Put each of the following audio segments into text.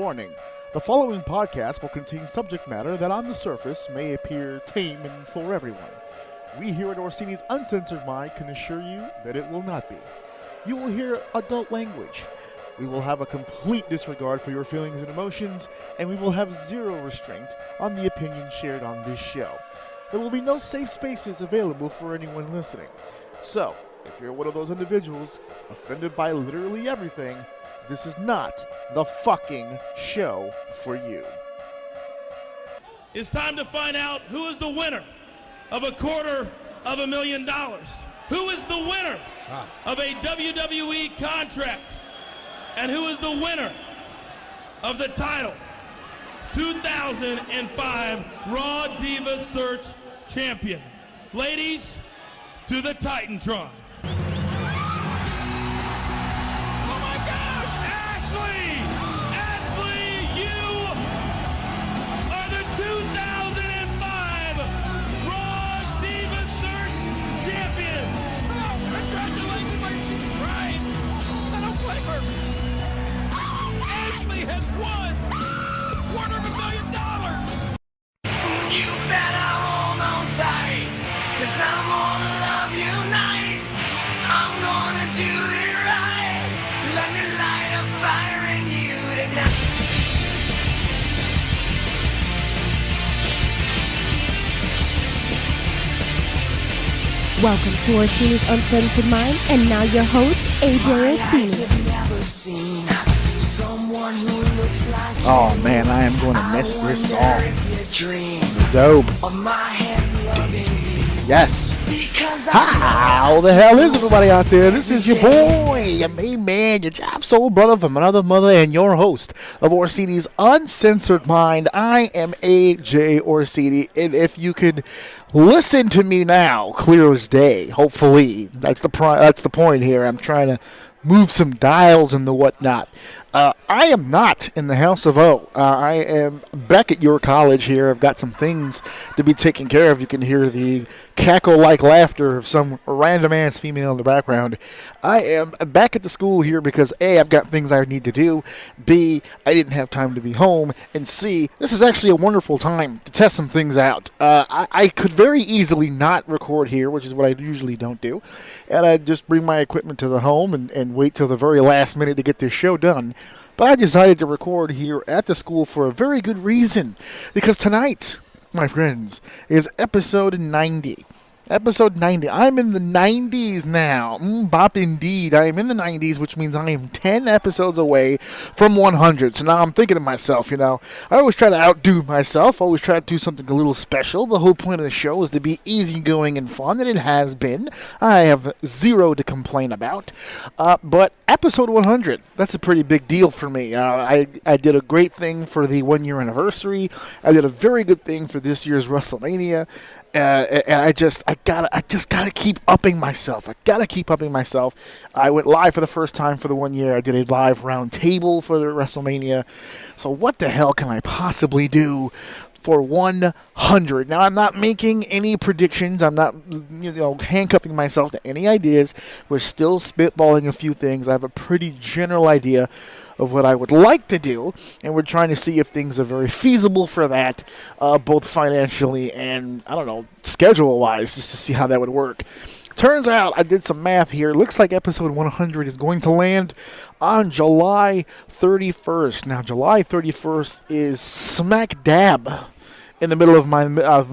Warning. The following podcast will contain subject matter that on the surface may appear tame and for everyone. We here at Orsini's Uncensored Mind can assure you that it will not be. You will hear adult language. We will have a complete disregard for your feelings and emotions, and we will have zero restraint on the opinions shared on this show. There will be no safe spaces available for anyone listening. So, if you're one of those individuals offended by literally everything, this is not the fucking show for you. It's time to find out who is the winner of $250,000. Who is the winner of a WWE contract? And who is the winner of the title? 2005 Raw Diva Search Champion. Ladies, to the Titantron. Oh my gosh, Ashley! Ashley, you are the 2005 Raw Diva Search Champion. Oh, congratulations, but she's crying. I don't blame her. Ashley has won $250,000. You better hold on tight, 'cause I'm gonna love you nice. I'm gonna do it right. Let me light a fire in you tonight. Welcome to Orsini's Uncensored Mind, and now your host, AJ My eyes Orsini. have never seen someone who looks like Oh you. man, I am going to I miss this wonder song. if you dream It's dope. of my hands loving you. Yes. Because How the hell is everybody out there? This is your boy, your main man, your job soul brother from another mother, and your host of Orsini's Uncensored Mind. I am AJ Orsini, and if you could listen to me now, clear as day, hopefully, that's the point here. I'm trying to move some dials and the whatnot. I am not in the House of O. I am back at your college here. I've got some things to be taken care of. You can hear the cackle-like laughter of some random-ass female in the background. I am back at the school here because A, I've got things I need to do. B, I didn't have time to be home. And C, this is actually a wonderful time to test some things out. I could very easily not record here, which is what I usually don't do. And I'd just bring my equipment to the home and wait till the very last minute to get this show done. But I decided to record here at the school for a very good reason. Because tonight, my friends, is episode 90. Episode 90. I'm in the 90s now. Bop indeed. I am in the 90s, which means I am 10 episodes away from 100. So now I'm thinking to myself, I always try to outdo myself. Always try to do something a little special. The whole point of the show is to be easygoing and fun, and it has been. I have zero to complain about. But episode 100, that's a pretty big deal for me. I did a great thing for the 1-year anniversary. I did a very good thing for this year's WrestleMania. And I just gotta keep upping myself. I went live for the first time for the 1 year. I did a live round table for the WrestleMania. So what the hell can I possibly do for 100? Now, I'm not making any predictions. I'm not, handcuffing myself to any ideas. We're still spitballing a few things. I have a pretty general idea of what I would like to do, and we're trying to see if things are very feasible for that, both financially and, schedule-wise, just to see how that would work. Turns out, I did some math here. Looks like episode 100 is going to land on July 31st. Now, July 31st is smack dab in the middle of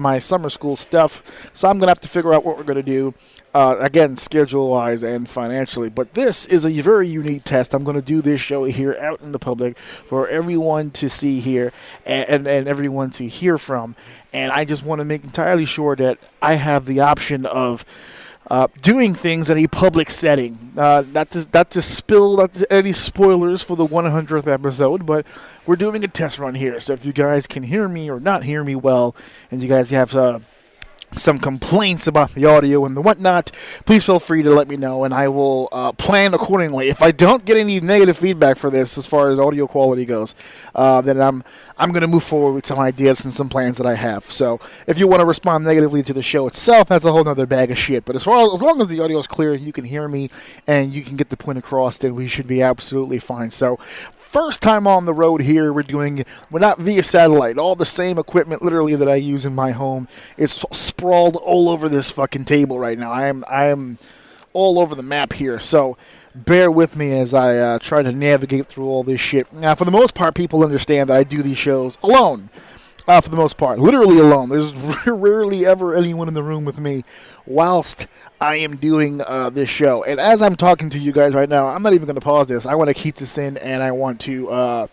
my summer school stuff, so I'm going to have to figure out what we're going to do. Again, schedule-wise and financially. But this is a very unique test. I'm going to do this show here out in the public for everyone to see here and everyone to hear from. And I just want to make entirely sure that I have the option of doing things in a public setting. Not to spill any spoilers for the 100th episode, but we're doing a test run here. So if you guys can hear me or not hear me well, and you guys have some complaints about the audio and the whatnot, please feel free to let me know, and I will plan accordingly. If I don't get any negative feedback for this as far as audio quality goes, then I'm going to move forward with some ideas and some plans that I have. So if you want to respond negatively to the show itself, that's a whole other bag of shit. But as long as the audio is clear, you can hear me, and you can get the point across, then we should be absolutely fine. So first time on the road here. We're not via satellite. All the same equipment, literally, that I use in my home is sprawled all over this fucking table right now. I am all over the map here, so bear with me as I try to navigate through all this shit. Now, for the most part, people understand that I do these shows alone. For the most part, literally alone. There's rarely ever anyone in the room with me whilst I am doing this show. And as I'm talking to you guys right now, I'm not even going to pause this. I want to keep this in, and I want to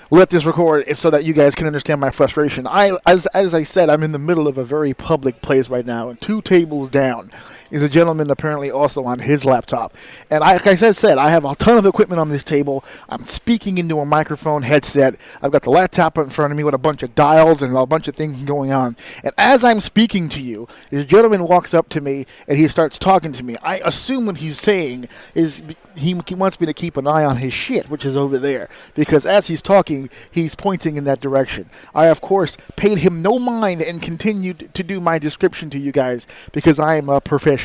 let this record so that you guys can understand my frustration. As I said, I'm in the middle of a very public place right now, and 2 tables down is a gentleman apparently also on his laptop. And like I said, I have a ton of equipment on this table. I'm speaking into a microphone headset. I've got the laptop in front of me with a bunch of dials and a bunch of things going on. And as I'm speaking to you, this gentleman walks up to me and he starts talking to me. I assume what he's saying is he wants me to keep an eye on his shit, which is over there. Because as he's talking, he's pointing in that direction. I, of course, paid him no mind and continued to do my description to you guys because I am a professional.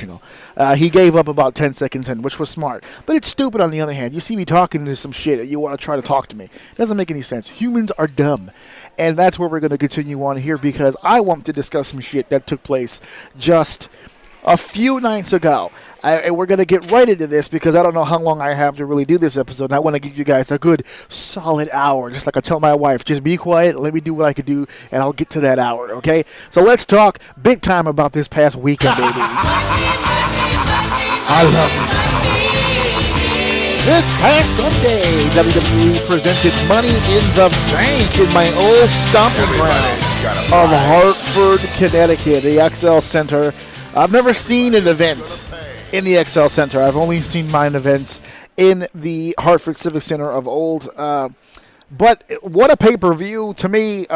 He gave up about 10 seconds in, which was smart. But it's stupid on the other hand. You see me talking to some shit and you want to try to talk to me. It doesn't make any sense. Humans are dumb. And that's where we're going to continue on here because I want to discuss some shit that took place just a few nights ago. And we're going to get right into this because I don't know how long I have to really do this episode. And I want to give you guys a good solid hour. Just like I tell my wife, just be quiet, let me do what I can do, and I'll get to that hour, okay? So let's talk big time about this past weekend, baby. I love you so. This past Sunday, WWE presented Money in the Bank in my old stomping ground of Hartford, Connecticut, the XL Center. I've never seen an event in the XL Center. I've only seen mine events in the Hartford Civic Center of old. But what a pay-per-view to me.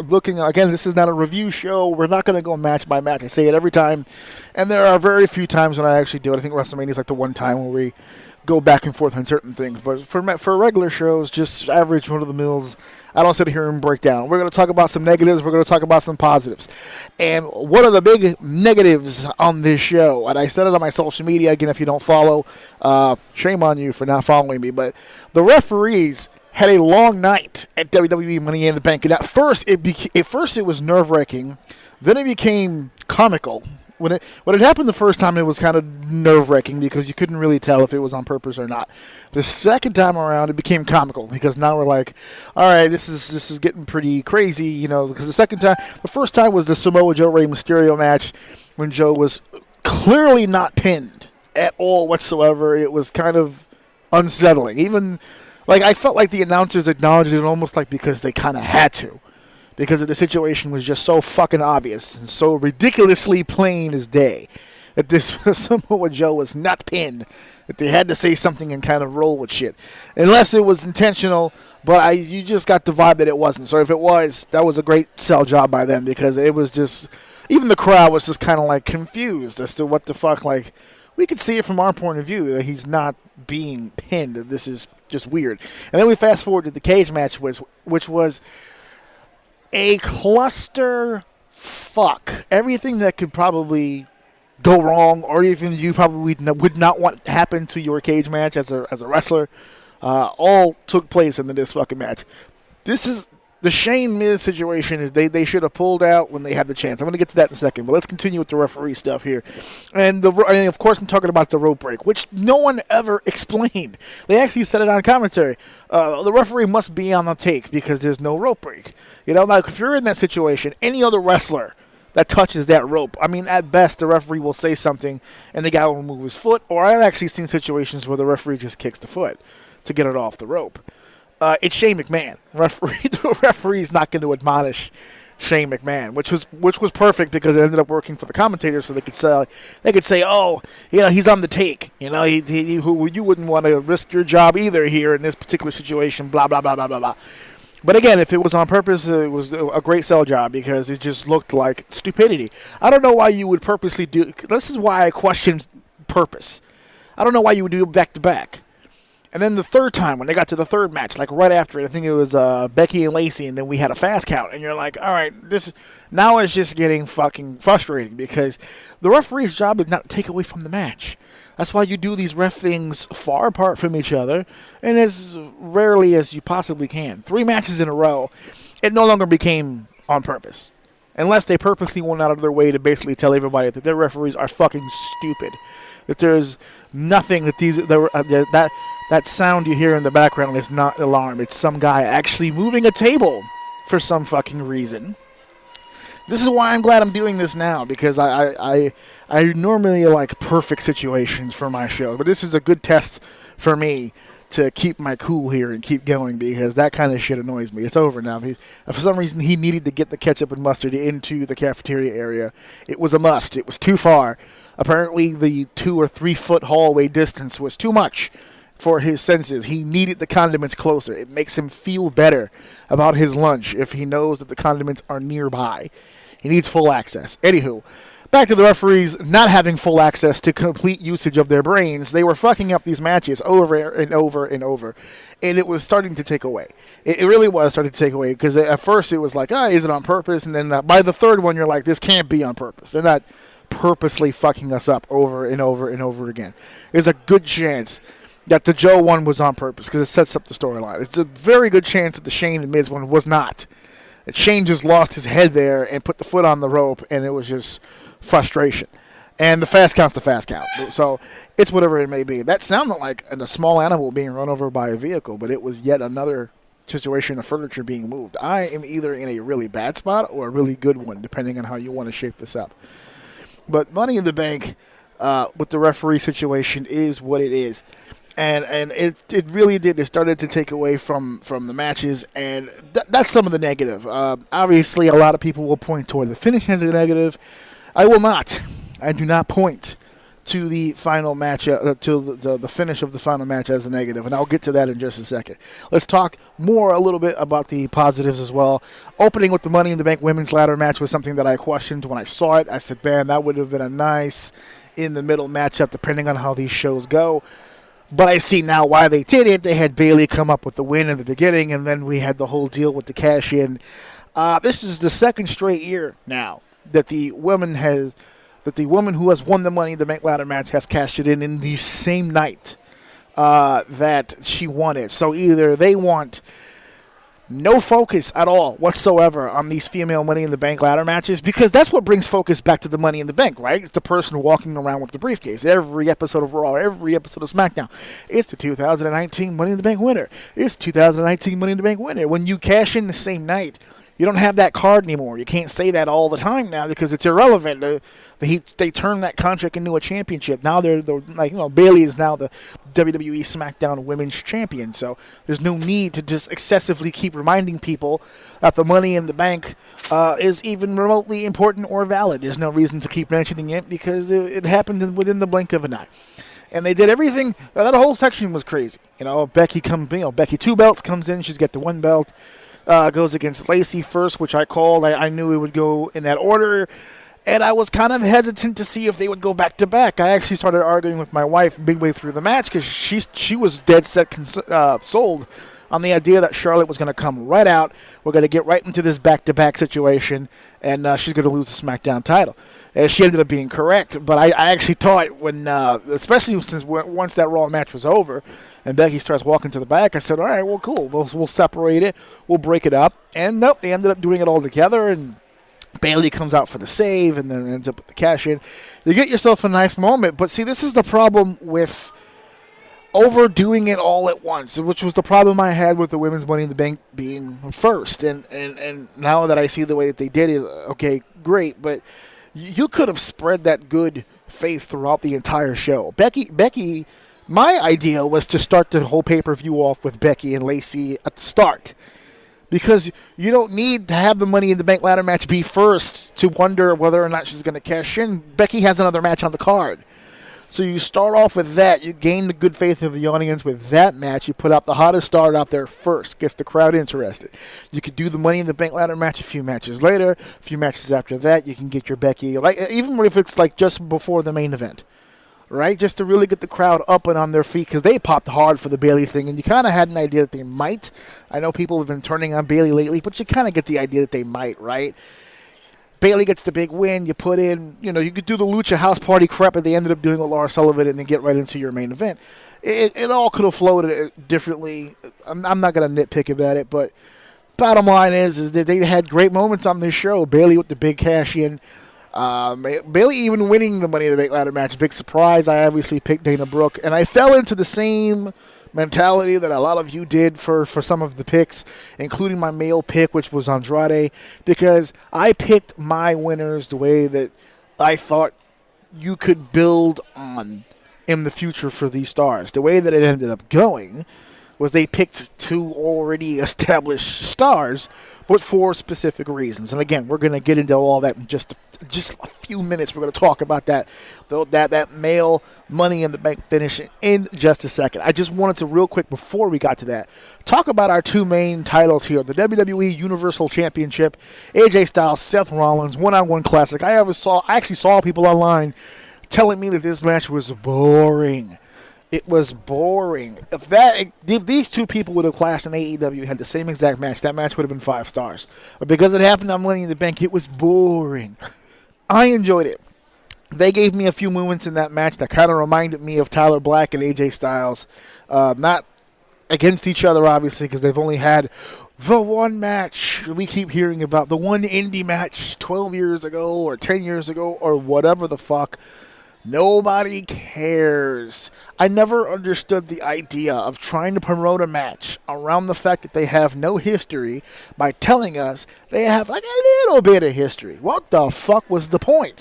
Looking again, this is not a review show. We're not going to go match by match. I say it every time, and there are very few times when I actually do it. I think WrestleMania is like the one time where we go back and forth on certain things. But for regular shows, just average run-of-the-mills, I don't sit here and break down. We're going to talk about some negatives. We're going to talk about some positives. And one of the big negatives on this show, and I said it on my social media, again, if you don't follow, shame on you for not following me, but the referees had a long night at WWE Money in the Bank. And at first it was nerve-wracking. Then it became comical. When it happened the first time, it was kind of nerve-wracking because you couldn't really tell if it was on purpose or not. The second time around, it became comical because now we're like, all right, this is getting pretty crazy, you know. Because the first time was the Samoa Joe Rey Mysterio match when Joe was clearly not pinned at all whatsoever. It was kind of unsettling. Even like I felt like the announcers acknowledged it almost like because they kind of had to. Because the situation was just so fucking obvious and so ridiculously plain as day that this Samoa Joe was not pinned, that they had to say something and kind of roll with shit. Unless it was intentional, but you just got the vibe that it wasn't. So if it was, that was a great sell job by them because it was just, even the crowd was just kind of like confused as to what the fuck, like, we could see it from our point of view that he's not being pinned. This is just weird. And then we fast forward to the cage match, which was a cluster fuck. Everything that could probably go wrong or anything you probably would not want to happen to your cage match as a wrestler all took place in this fucking match. This is the Shane Miz situation. Is they should have pulled out when they had the chance. I'm going to get to that in a second, but let's continue with the referee stuff here. And of course I'm talking about the rope break, which no one ever explained. They actually said it on commentary. The referee must be on the take because there's no rope break. You know, like if you're in that situation, any other wrestler that touches that rope, I mean, at best the referee will say something and the guy will move his foot. Or I've actually seen situations where the referee just kicks the foot to get it off the rope. It's Shane McMahon. The referee's not going to admonish Shane McMahon, which was perfect because it ended up working for the commentators, so they could say, oh, you know, he's on the take. You know, you wouldn't want to risk your job either here in this particular situation. Blah blah blah blah blah blah. But again, if it was on purpose, it was a great sell job because it just looked like stupidity. I don't know why you would purposely do. This is why I question purpose. I don't know why you would do it back to back. And then the third time, when they got to the third match, like right after it, I think it was Becky and Lacey, and then we had a fast count. And you're like, all right, this now it's just getting fucking frustrating because the referee's job is not to take away from the match. That's why you do these ref things far apart from each other and as rarely as you possibly can. 3 matches in a row, it no longer became on purpose. Unless they purposely went out of their way to basically tell everybody that their referees are fucking stupid. That there's nothing that that sound you hear in the background is not alarm. It's some guy actually moving a table for some fucking reason. This is why I'm glad I'm doing this now, because I normally like perfect situations for my show, but this is a good test for me to keep my cool here and keep going, because that kind of shit annoys me. It's over now. For some reason, he needed to get the ketchup and mustard into the cafeteria area. It was a must. It was too far. Apparently, the 2 or 3 foot hallway distance was too much for his senses. He needed the condiments closer. It makes him feel better about his lunch if he knows that the condiments are nearby. He needs full access. Anywho, back to the referees not having full access to complete usage of their brains. They were fucking up these matches over and over and over. And it was starting to take away. It really was starting to take away, because at first it was like, is it on purpose? And then by the third one, you're like, this can't be on purpose. They're not purposely fucking us up over and over and over again. There's a good chance that the Joe one was on purpose because it sets up the storyline. It's a very good chance that the Shane and Miz one was not. That Shane just lost his head there and put the foot on the rope, and it was just frustration. And the fast count's the fast count. So it's whatever it may be. That sounded like a small animal being run over by a vehicle, but it was yet another situation of furniture being moved. I am either in a really bad spot or a really good one, depending on how you want to shape this up. But Money in the Bank with the referee situation is what it is. And it really did. It started to take away from the matches, and that's some of the negative. Obviously, a lot of people will point toward the finish as a negative. I will not. I do not point to the final match, to the finish of the final match as a negative, and I'll get to that in just a second. Let's talk more a little bit about the positives as well. Opening with the Money in the Bank women's ladder match was something that I questioned when I saw it. I said, man, that would have been a nice in-the-middle matchup depending on how these shows go. But I see now why they did it. They had Bayley come up with the win in the beginning, and then we had the whole deal with the cash-in. This is the second straight year now that the woman who has won the Money in the Bank ladder match has cashed it in the same night that she won it. So either they want no focus at all whatsoever on these female Money in the Bank ladder matches, because that's what brings focus back to the Money in the Bank, right? It's the person walking around with the briefcase. Every episode of Raw, every episode of SmackDown, it's the 2019 Money in the Bank winner. It's 2019 Money in the Bank winner. When you cash in the same night, you don't have that card anymore. You can't say that all the time now because it's irrelevant. They turned that contract into a championship. Now they're like, Bayley is now the WWE SmackDown Women's Champion. So there's no need to just excessively keep reminding people that the Money in the Bank is even remotely important or valid. There's no reason to keep mentioning it because it happened within the blink of an eye. And they did everything. That whole section was crazy. Becky 2 belts comes in. She's got the 1 belt. Goes against Lacey first, which I called. I knew it would go in that order, and I was kind of hesitant to see if they would go back to back. I actually started arguing with my wife midway through the match because she was dead set sold on the idea that Charlotte was going to come right out. We're going to get right into this back-to-back situation, and she's going to lose the SmackDown title. And she ended up being correct, but I actually thought when, especially since once that Raw match was over, and Becky starts walking to the back, I said, all right, well, cool. We'll separate it. We'll break it up. And nope, they ended up doing it all together, and Bayley comes out for the save and then ends up with the cash-in. You get yourself a nice moment, but see, this is the problem with overdoing it all at once, which was the problem I had with the Women's Money in the Bank being first. And now that I see the way that they did it, okay, great, but you could have spread that good faith throughout the entire show. Becky, my idea was to start the whole pay-per-view off with Becky and Lacey at the start, because you don't need to have the Money in the Bank ladder match be first to wonder whether or not she's going to cash in. Becky has another match on the card. So you start off with that. You gain the good faith of the audience with that match. You put out the hottest star out there first. Gets the crowd interested. You could do the Money in the Bank ladder match a few matches later. A few matches after that, you can get your Becky. Like, even if it's like just before the main event. right? Just to really get the crowd up and on their feet because they popped hard for the Bayley thing, and you kind of had an idea that they might. I know people have been turning on Bayley lately, but you kind of get the idea that they might, right? Bayley gets the big win. You put in, you could do the Lucha House Party crap, but they ended up doing with Lars Sullivan and then get right into your main event. It all could have flowed differently. I'm not going to nitpick about it, but bottom line is that they had great moments on this show. Bayley with the big cash in. Bayley even winning the Money in the Bank ladder match. Big surprise. I obviously picked Dana Brooke, and I fell into the same mentality that a lot of you did for some of the picks, including my male pick, which was Andrade, because I picked my winners the way that I thought you could build on in the future for these stars. The way that it ended up going was they picked two already established stars, but for specific reasons. And again, we're going to get into all that in just a few minutes. We're going to talk about that male Money in the Bank finish in just a second. I just wanted to real quick before we got to that, talk about our two main titles here. The WWE Universal Championship, AJ Styles, Seth Rollins, one-on-one classic. I actually saw people online telling me that this match was boring. It was boring. If these two people would have clashed in AEW and had the same exact match, that match would have been 5 stars. But because it happened on Money in the Bank, it was boring. I enjoyed it. They gave me a few moments in that match that kind of reminded me of Tyler Black and AJ Styles. Not against each other, obviously, because they've only had the one match we keep hearing about, the one indie match 12 years ago or 10 years ago or whatever the fuck. Nobody cares. I never understood the idea of trying to promote a match around the fact that they have no history by telling us they have like a little bit of history. What the fuck was the point?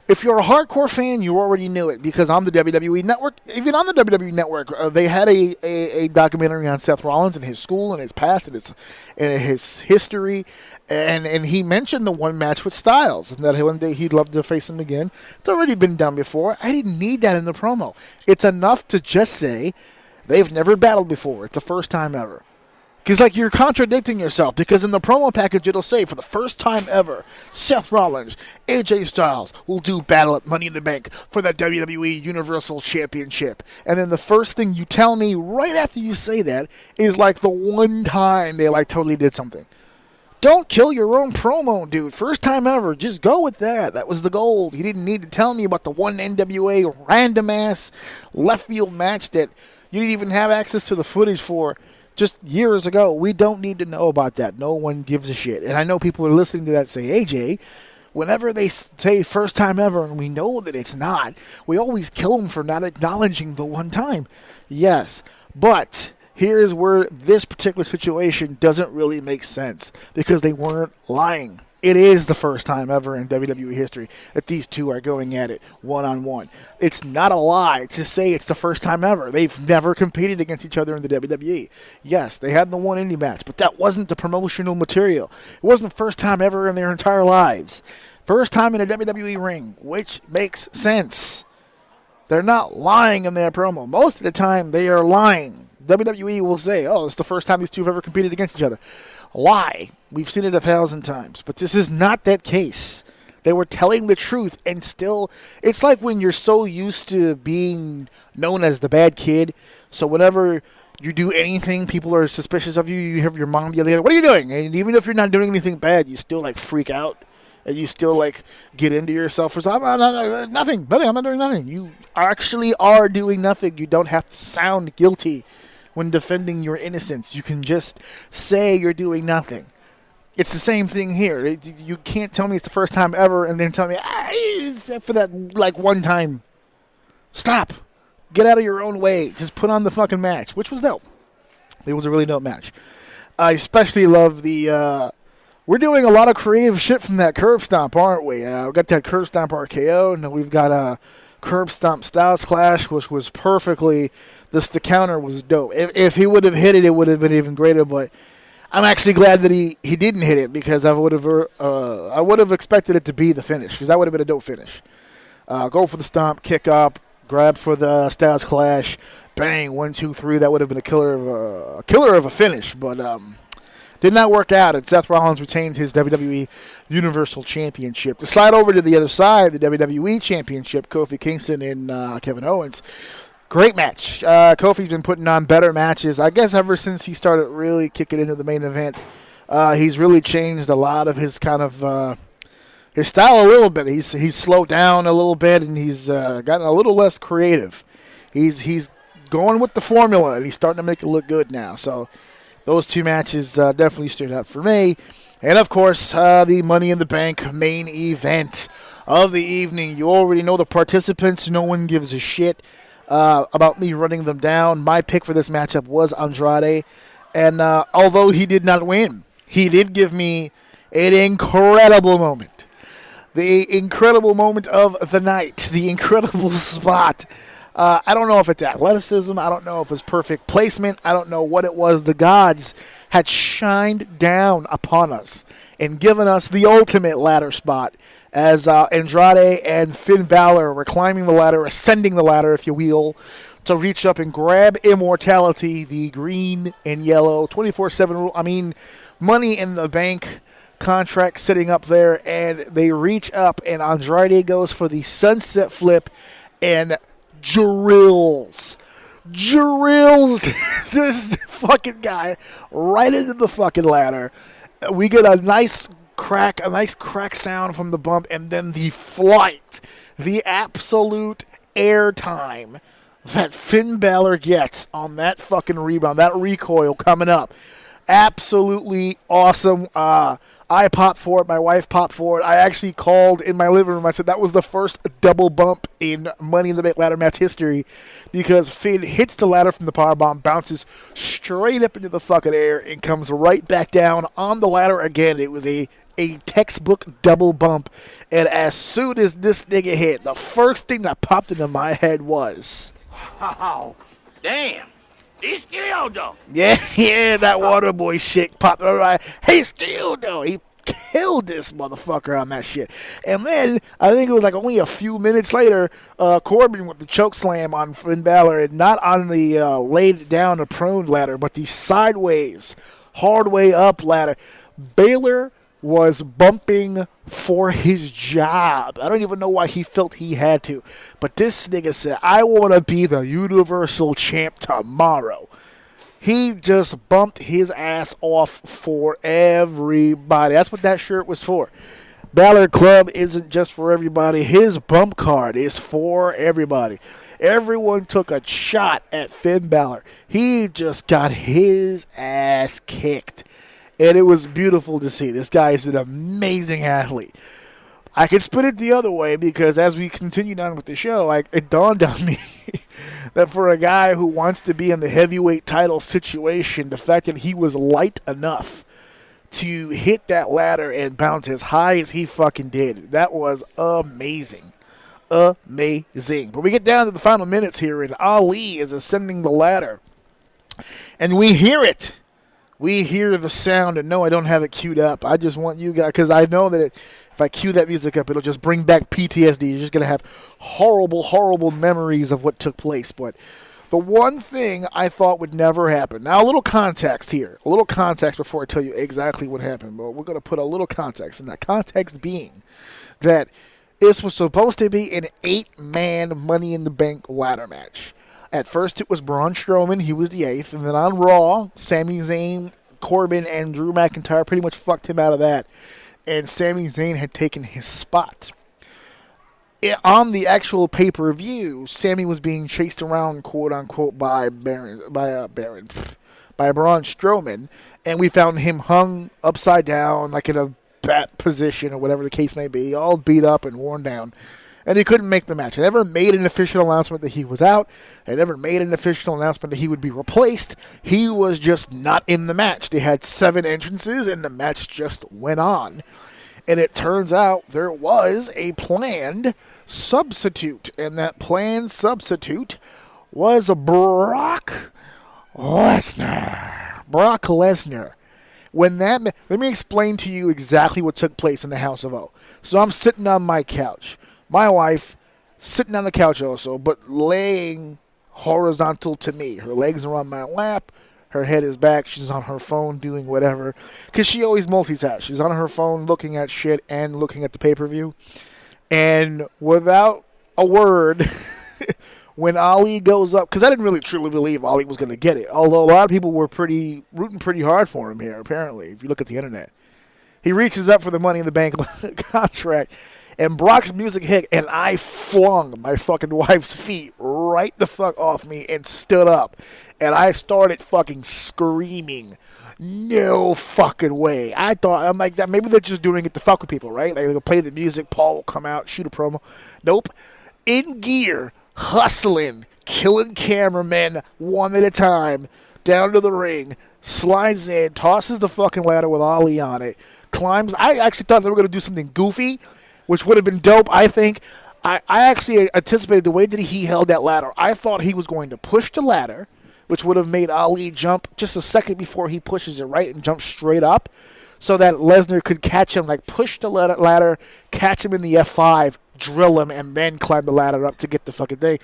If you're a hardcore fan, you already knew it because on the WWE Network, even on the WWE Network, they had a documentary on Seth Rollins and his school and his past and his history, and he mentioned the one match with Styles and that one day he'd love to face him again. It's already been done before. I didn't need that in the promo. It's enough to just say they've never battled before. It's the first time ever. Because, you're contradicting yourself. Because in the promo package, it'll say, for the first time ever, Seth Rollins, AJ Styles will do battle at Money in the Bank for the WWE Universal Championship. And then the first thing you tell me right after you say that is, the one time they, totally did something. Don't kill your own promo, dude. First time ever. Just go with that. That was the gold. You didn't need to tell me about the one NWA random-ass left field match that you didn't even have access to the footage for just years ago. We don't need to know about that. No one gives a shit. And I know people are listening to that say, AJ, whenever they say first time ever and we know that it's not, we always kill them for not acknowledging the one time. Yes, but here's where this particular situation doesn't really make sense because they weren't lying. It is the first time ever in WWE history that these two are going at it one-on-one. It's not a lie to say it's the first time ever. They've never competed against each other in the WWE. Yes, they had the one indie match, but that wasn't the promotional material. It wasn't the first time ever in their entire lives. First time in a WWE ring, which makes sense. They're not lying in their promo. Most of the time, they are lying. WWE will say, it's the first time these two have ever competed against each other. Lie. We've seen it 1,000 times, but this is not that case. They were telling the truth, and still, it's like when you're so used to being known as the bad kid, so whenever you do anything, people are suspicious of you. You have your mom yelling, what are you doing? And even if you're not doing anything bad, you still, freak out, and you still, get into yourself for something. Nothing, I'm not doing nothing. You actually are doing nothing. You don't have to sound guilty when defending your innocence. You can just say you're doing nothing. It's the same thing here. You can't tell me it's the first time ever and then tell me, except for that, one time. Stop. Get out of your own way. Just put on the fucking match, which was dope. It was a really dope match. I especially love the, we're doing a lot of creative shit from that curb stomp, aren't we? We got that curb stomp RKO, and we've got a curb stomp Styles Clash, which was perfectly, the counter was dope. If he would have hit it, it would have been even greater, but I'm actually glad that he didn't hit it because I would have expected it to be the finish because that would have been a dope finish. Go for the stomp, kick up, grab for the Styles Clash, bang, 1, 2, 3. That would have been a killer of a finish, but Did not work out, and Seth Rollins retained his WWE Universal Championship. To slide over to the other side, the WWE Championship, Kofi Kingston and Kevin Owens. Great match. Kofi's been putting on better matches, I guess, ever since he started really kicking into the main event. He's really changed a lot of his kind of his style a little bit. He's slowed down a little bit, and he's gotten a little less creative. He's going with the formula, and he's starting to make it look good now. So those two matches definitely stood out for me. And, of course, the Money in the Bank main event of the evening. You already know the participants. No one gives a shit about me running them down. My pick for this matchup was Andrade. And although he did not win, he did give me an incredible moment. The incredible moment of the night. The incredible spot. I don't know if it's athleticism. I don't know if it's perfect placement. I don't know what it was. The gods had shined down upon us and given us the ultimate ladder spot as Andrade and Finn Balor were climbing the ladder, ascending the ladder, if you will, to reach up and grab immortality, the green and yellow 24/7 rule. I mean, Money in the Bank contract sitting up there, and they reach up, and Andrade goes for the sunset flip and drills this fucking guy right into the fucking ladder. We get a nice crack sound from the bump, and then the flight, the absolute airtime that Finn Balor gets on that fucking rebound, that recoil coming up. Absolutely awesome. I popped for it. My wife popped for it. I actually called in my living room. I said that was the first double bump in Money in the Bank ladder match history, because Finn hits the ladder from the powerbomb, bounces straight up into the fucking air, and comes right back down on the ladder again. It was a textbook double bump, and as soon as this nigga hit, the first thing that popped into my head was, Oh, damn. He's skilled, though. yeah, that Waterboy shit popped right. Hey, still though, he killed this motherfucker on that shit. And then I think it was like only a few minutes later, Corbin with the choke slam on Finn Balor, and not on the laid down a prone ladder, but the sideways hard way up ladder. Balor was bumping for his job. I don't even know why he felt he had to. But this nigga said, I want to be the Universal Champ tomorrow. He just bumped his ass off for everybody. That's what that shirt was for. Balor Club isn't just for everybody. His bump card is for everybody. Everyone took a shot at Finn Balor. He just got his ass kicked. And it was beautiful to see. This guy is an amazing athlete. I could spin it the other way, because as we continued on with the show, it dawned on me that for a guy who wants to be in the heavyweight title situation, the fact that he was light enough to hit that ladder and bounce as high as he fucking did, that was amazing. Amazing. But we get down to the final minutes here, and Ali is ascending the ladder. And we hear it. We hear the sound, and no, I don't have it queued up. I just want you guys, because I know that if I cue that music up, it'll just bring back PTSD. You're just going to have horrible, horrible memories of what took place. But the one thing I thought would never happen. Now, a little context here. A little context before I tell you exactly what happened. But we're going to put a little context, and that context being that this was supposed to be an 8-man Money in the Bank ladder match. At first, it was Braun Strowman. He was the 8th. And then on Raw, Sami Zayn, Corbin, and Drew McIntyre pretty much fucked him out of that. And Sami Zayn had taken his spot. On the actual pay-per-view, Sami was being chased around, quote-unquote, by Braun Strowman. And we found him hung upside down, like in a bat position or whatever the case may be, all beat up and worn down. And he couldn't make the match. They never made an official announcement that he was out. They never made an official announcement that he would be replaced. He was just not in the match. They had 7 entrances, and the match just went on. And it turns out there was a planned substitute. And that planned substitute was Brock Lesnar. Brock Lesnar. Let me explain to you exactly what took place in the House of O. So I'm sitting on my couch. My wife sitting on the couch also, but laying horizontal to me. Her legs are on my lap. Her head is back. She's on her phone doing whatever. Because she always multitasks. She's on her phone looking at shit and looking at the pay-per-view. And without a word, when Ali goes up, because I didn't really truly believe Ali was going to get it. Although a lot of people were rooting pretty hard for him here, apparently, if you look at the internet. He reaches up for the Money in the Bank contract. And Brock's music hit, and I flung my fucking wife's feet right the fuck off me and stood up. And I started fucking screaming. No fucking way. I'm like, that. Maybe they're just doing it to fuck with people, right? Like, they'll play the music, Paul will come out, shoot a promo. Nope. In gear, hustling, killing cameramen one at a time, down to the ring, slides in, tosses the fucking ladder with Ali on it, climbs. I actually thought they were going to do something goofy, which would have been dope, I think. I actually anticipated the way that he held that ladder. I thought he was going to push the ladder, which would have made Ali jump just a second before he pushes it right and jumps straight up so that Lesnar could catch him, like push the ladder, catch him in the F5, drill him, and then climb the ladder up to get the fucking thing.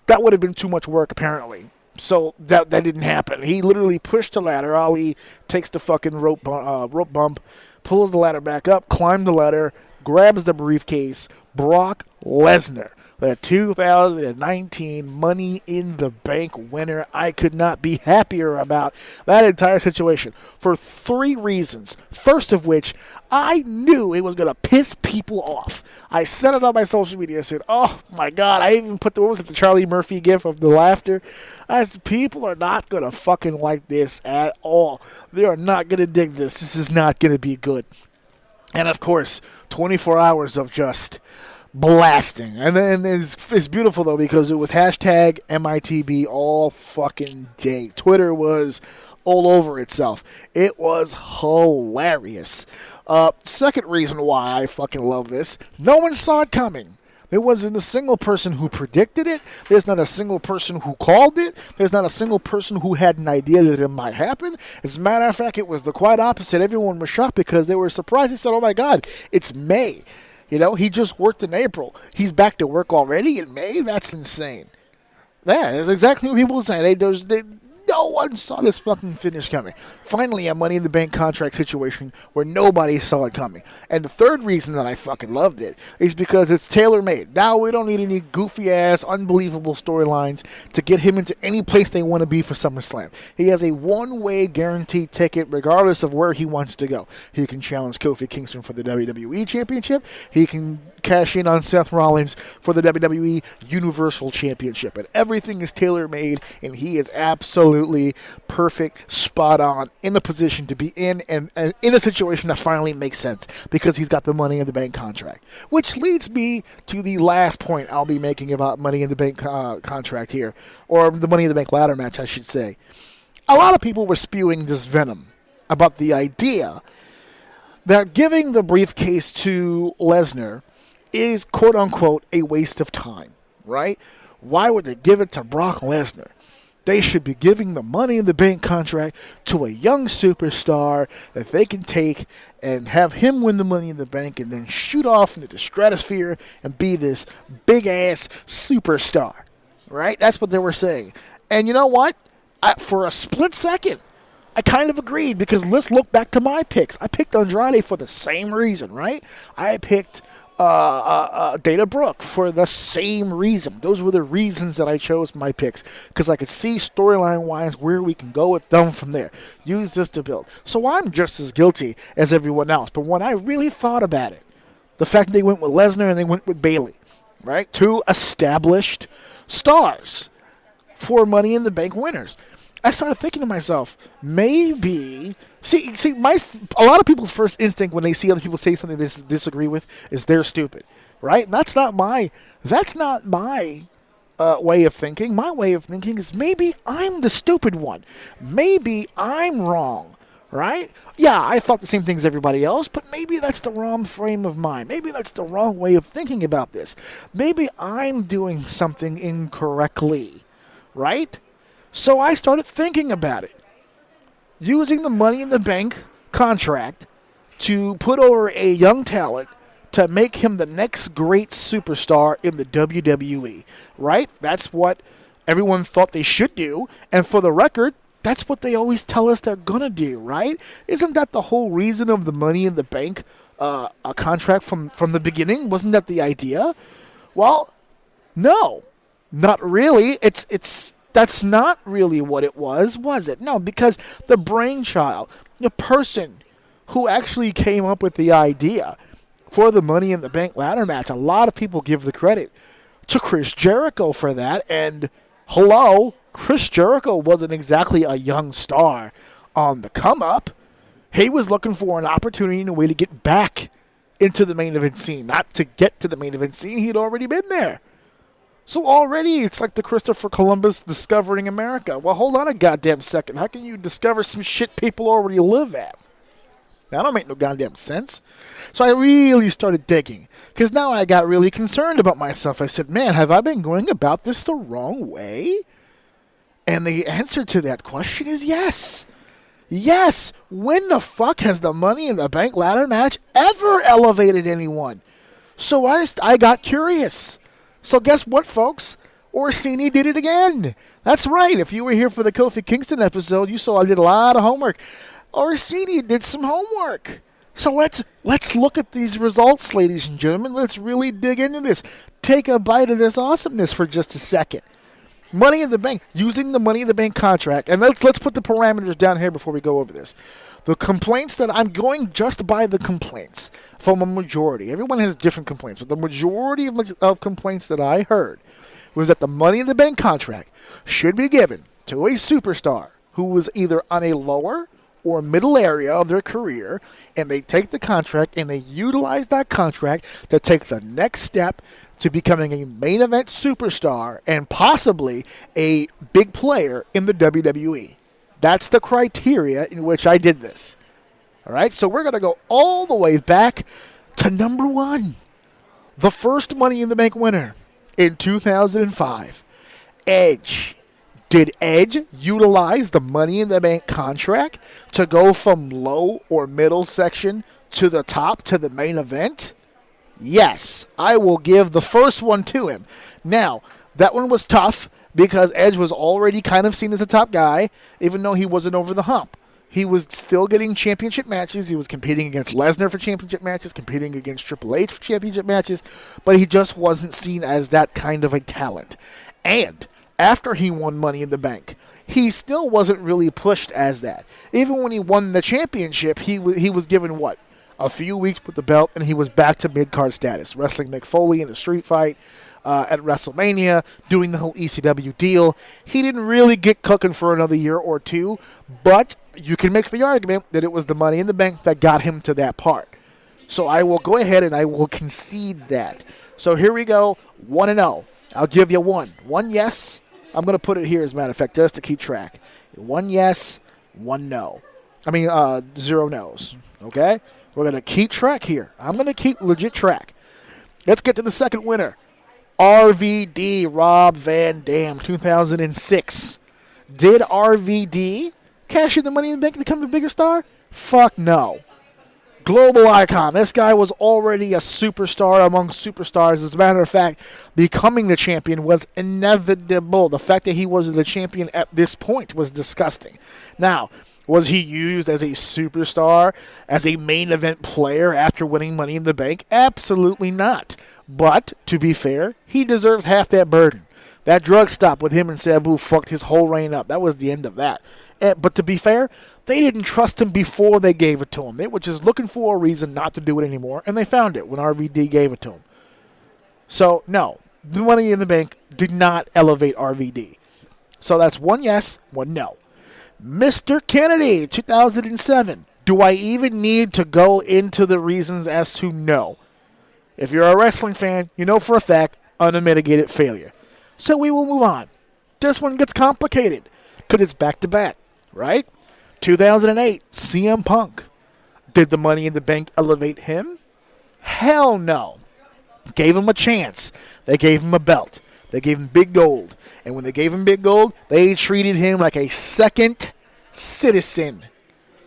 That would have been too much work, apparently. So that didn't happen. He literally pushed the ladder. Ali takes the fucking rope bump, pulls the ladder back up, climbs the ladder, grabs the briefcase. Brock Lesnar, the 2019 Money in the Bank winner. I could not be happier about that entire situation for 3 reasons. First of which, I knew it was going to piss people off. I said it on my social media. I said, oh my God. I even put the Charlie Murphy gif of the laughter. I said, people are not going to fucking like this at all. They are not going to dig this. This is not going to be good. And of course, 24 hours of just blasting. And then it's beautiful, though, because it was hashtag MITB all fucking day. Twitter was all over itself. It was hilarious. Second reason why I fucking love this, no one saw it coming. There wasn't a single person who predicted it. There's not a single person who called it. There's not a single person who had an idea that it might happen. As a matter of fact, it was the quite opposite. Everyone was shocked because they were surprised. They said, oh my God, it's May. You know, he just worked in April. He's back to work already in May? That's insane. Yeah, that's exactly what people were saying. No one saw this fucking finish coming. Finally, a Money in the Bank contract situation where nobody saw it coming. And the third reason that I fucking loved it is because it's tailor-made. Now we don't need any goofy-ass, unbelievable storylines to get him into any place they want to be for SummerSlam. He has a one-way guaranteed ticket regardless of where he wants to go. He can challenge Kofi Kingston for the WWE Championship. He can cash in on Seth Rollins for the WWE Universal Championship. And everything is tailor-made, and he is absolutely perfect, spot on, in the position to be in, and in a situation that finally makes sense because he's got the Money in the Bank contract. Which leads me to the last point I'll be making about Money in the Bank contract here, or the Money in the Bank ladder match, I should say. A lot of people were spewing this venom about the idea that giving the briefcase to Lesnar is, quote-unquote, a waste of time, right? Why would they give it to Brock Lesnar? They should be giving the Money in the Bank contract to a young superstar that they can take and have him win the Money in the Bank and then shoot off into the stratosphere and be this big-ass superstar, right? That's what they were saying. And you know what? For a split second, I kind of agreed because let's look back to my picks. I picked Andrade for the same reason, right? I picked Dana Brooke for the same reason. Those were the reasons that I chose my picks because I could see storyline-wise where we can go with them from there. Use this to build. So I'm just as guilty as everyone else. But when I really thought about it, the fact that they went with Lesnar and they went with Bayley, right? 2 established stars for Money in the Bank winners. I started thinking to myself, maybe a lot of people's first instinct when they see other people say something they disagree with is they're stupid, right? That's not my way of thinking. My way of thinking is maybe I'm the stupid one. Maybe I'm wrong, right? Yeah, I thought the same thing as everybody else, but maybe that's the wrong frame of mind. Maybe that's the wrong way of thinking about this. Maybe I'm doing something incorrectly, right? So I started thinking about it. Using the Money in the Bank contract to put over a young talent to make him the next great superstar in the WWE, right? That's what everyone thought they should do. And for the record, That's what they always tell us they're going to do, right? Isn't that the whole reason of the Money in the Bank a contract from the beginning? Wasn't that the idea? Well, no, not really. That's not really what it was it? No, because the brainchild, the person who actually came up with the idea for the Money in the Bank ladder match, a lot of people give the credit to Chris Jericho for that. And hello, Chris Jericho wasn't exactly a young star on the come up. He was looking for an opportunity and a way to get back into the main event scene. Not to get to the main event scene, he'd already been there. So already it's like the Christopher Columbus discovering America. Well, hold on a goddamn second. How can you discover some shit people already live at? That don't make no goddamn sense. So I really started digging, because now I got really concerned about myself. I said, man, have I been going about this the wrong way? And the answer to that question is yes. Yes. When the fuck has the Money in the Bank ladder match ever elevated anyone? So I got curious. So guess what, folks? Orsini did it again. That's right. If you were here for the Kofi Kingston episode, you saw I did a lot of homework. Orsini did some homework. So let's look at these results, ladies and gentlemen. Let's really dig into this. Take a bite of this awesomeness for just a second. Money in the Bank, using the Money in the Bank contract. And let's put the parameters down here before we go over this. The complaints that I'm going just by the complaints from a majority. Everyone has different complaints, but the majority of complaints that I heard was that the Money in the Bank contract should be given to a superstar who was either on a lower or middle area of their career, and they take the contract and they utilize that contract to take the next step to becoming a main event superstar and possibly a big player in the WWE. That's the criteria in which I did this. All right, so we're going to go all the way back to number one. The first Money in the Bank winner in 2005, Edge. Did Edge utilize the Money in the Bank contract to go from low or middle section to the top to the main event? Yes, I will give the first one to him. Now, that one was tough because Edge was already kind of seen as a top guy, even though he wasn't over the hump. He was still getting championship matches. He was competing against Lesnar for championship matches, competing against Triple H for championship matches, but he just wasn't seen as that kind of a talent. And after he won Money in the Bank, he still wasn't really pushed as that. Even when he won the championship, he was given, what, a few weeks with the belt, and he was back to mid-card status, wrestling Mick Foley in a street fight at WrestleMania, doing the whole ECW deal. He didn't really get cooking for another year or two, but you can make the argument that it was the Money in the Bank that got him to that part. So I will go ahead and I will concede that. So here we go, 1-0. I'll give you one. One yes. I'm going to put it here, as a matter of fact, just to keep track. One yes, one no. 0 no's. Okay? We're going to keep track here. I'm going to keep legit track. Let's get to the second winner. RVD, Rob Van Dam, 2006. Did RVD cash in the Money in the Bank and become a bigger star? Fuck no. Global icon. This guy was already a superstar among superstars. As a matter of fact, becoming the champion was inevitable. The fact that he was the champion at this point was disgusting. Now, was he used as a superstar, as a main event player after winning Money in the Bank? Absolutely not. But, to be fair, he deserves half that burden. That drug stop with him and Sabu fucked his whole reign up. That was the end of that. But to be fair, they didn't trust him before they gave it to him. They were just looking for a reason not to do it anymore, and they found it when RVD gave it to him. So, no, the Money in the Bank did not elevate RVD. So that's one yes, one no. Mr. Kennedy, 2007. Do I even need to go into the reasons as to no? If you're a wrestling fan, you know for a fact, unmitigated failure. So we will move on. This one gets complicated because it's back-to-back, right? 2008, CM Punk. Did the Money in the Bank elevate him? Hell no. Gave him a chance. They gave him a belt. They gave him big gold. And when they gave him big gold, they treated him like a second citizen.